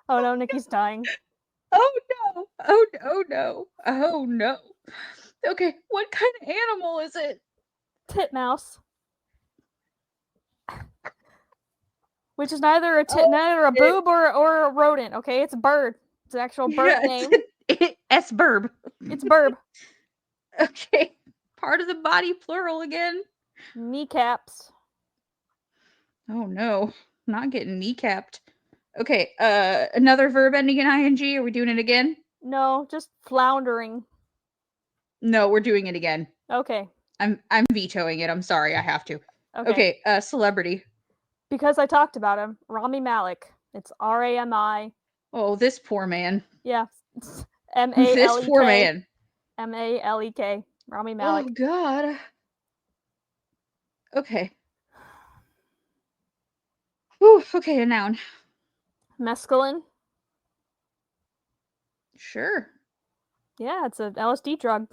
Oh no, Nikki's dying. Oh no! Oh no! Oh no! Oh no! Okay, what kind of animal is it? Titmouse. Which is neither a boob or a rodent. Okay, it's a bird. It's an actual bird name. It's burb. It's burb. Okay, part of the body, plural again. Kneecaps. Oh no, not getting kneecapped. Okay, another verb ending in ing. Are we doing it again? No, just floundering. No, we're doing it again. Okay. I'm vetoing it. I'm sorry, I have to. Okay. Celebrity. Because I talked about him, Rami Malek. It's Rami. Oh, this poor man. Yeah. Malek. This poor man. Malek. Rami Malek. Oh god. Okay. Whew, okay, a noun. Mescaline. Sure. Yeah, it's an LSD drug.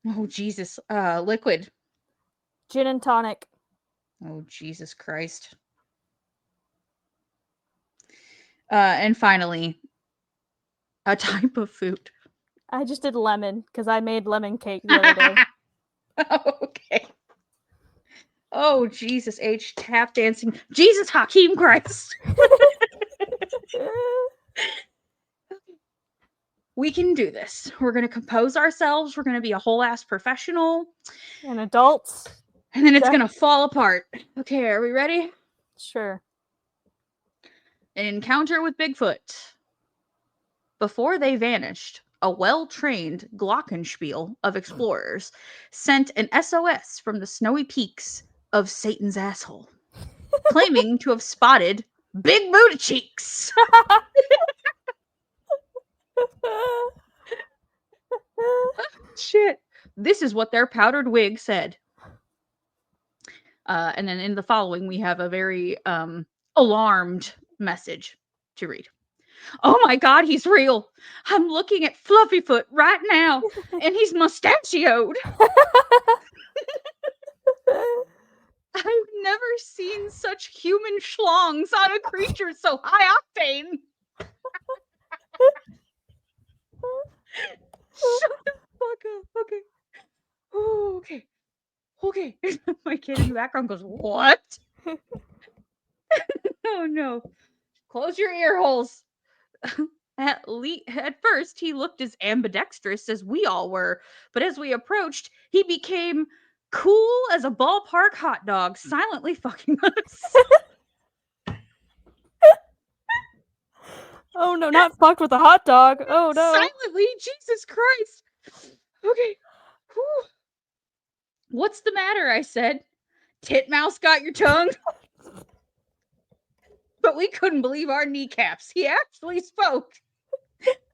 Oh Jesus. Liquid. Gin and tonic. Oh Jesus Christ. And finally, a type of food. I just did lemon because I made lemon cake the other day. Okay. Oh, Jesus H. Tap dancing. Jesus Hakeem Christ. We can do this. We're going to compose ourselves. We're going to be a whole ass professional. And adults. And then it's going to fall apart. Okay, are we ready? Sure. An encounter with Bigfoot. Before they vanished, a well-trained glockenspiel of explorers sent an SOS from the snowy peaks of Satan's asshole, claiming to have spotted big booty cheeks. Shit. This is what their powdered wig said. And then in the following, we have a very alarmed message to read. Oh my God, he's real. I'm looking at Fluffyfoot right now, and he's mustachioed. I've never seen such human schlongs on a creature so high octane. Shut the fuck up. Okay. Oh, okay. Okay. My kid in the background goes, what? Oh no. Close your ear holes. At first, he looked as ambidextrous as we all were, but as we approached, he became cool as a ballpark hot dog, silently fucking us. Oh no, not fucked with a hot dog. Oh no. Silently, Jesus Christ. Okay. Whew. What's the matter? I said. Titmouse got your tongue? But we couldn't believe our kneecaps. He actually spoke.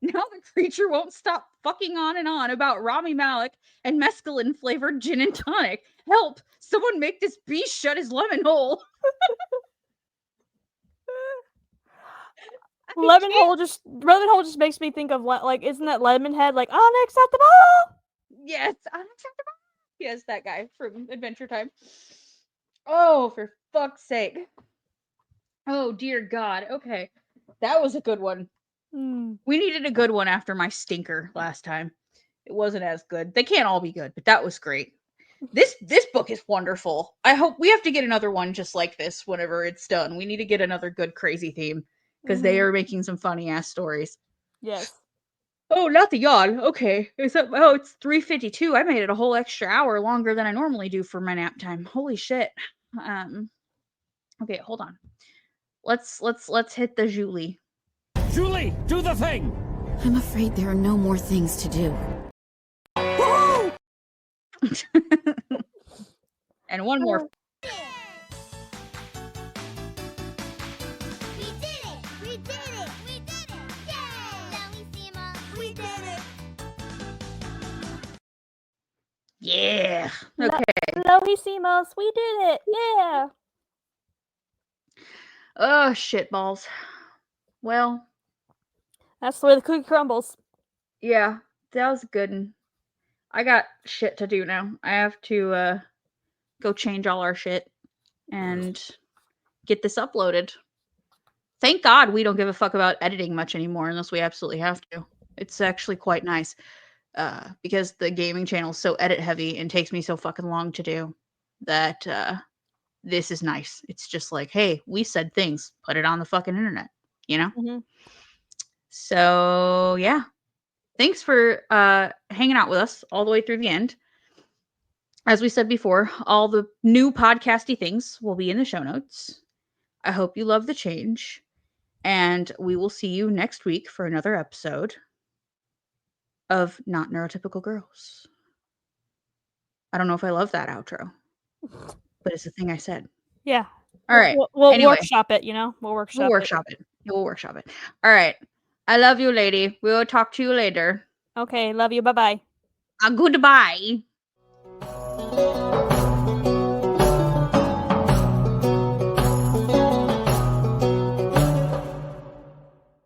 Now the creature won't stop fucking on and on about Rami Malek and mescaline flavored gin and tonic. Help! Someone make this beast shut his lemon hole. Lemon hole just makes me think of like, isn't that Lemonhead like unacceptable? Yes, unacceptable. Yes, that guy from Adventure Time. Oh, for fuck's sake. Oh, dear God. Okay. That was a good one. We needed a good one after my stinker last time. It wasn't as good. They can't all be good, but that was great. This book is wonderful. I hope we have to get another one just like this whenever it's done. We need to get another good crazy theme because they are making some funny ass stories. Yes. Oh, not the yawn. Okay. It's 3:52. I made it a whole extra hour longer than I normally do for my nap time. Holy shit. Okay, hold on. Let's hit the Julie. Julie, do the thing! I'm afraid there are no more things to do. And one more. We did it! Yay! We did it! Yeah. Okay. Lohisimos, we did it! Yeah! Oh, shit balls. Well, that's the way the cookie crumbles. Yeah, that was a good one. I got shit to do now. I have to go change all our shit and get this uploaded. Thank God we don't give a fuck about editing much anymore unless we absolutely have to. It's actually quite nice because the gaming channel is so edit heavy and takes me so fucking long to do that this is nice. It's just like, hey, we said things, put it on the fucking internet, you know? Mm-hmm. So, yeah. Thanks for hanging out with us all the way through the end. As we said before, all the new podcasty things will be in the show notes. I hope you love the change. And we will see you next week for another episode of Not Neurotypical Girls. I don't know if I love that outro, but it's the thing I said. Yeah. All right. We'll anyway, workshop it, you know? We'll workshop it. We'll workshop it. All right. I love you, lady. We will talk to you later. Okay. Love you. Bye-bye. Goodbye.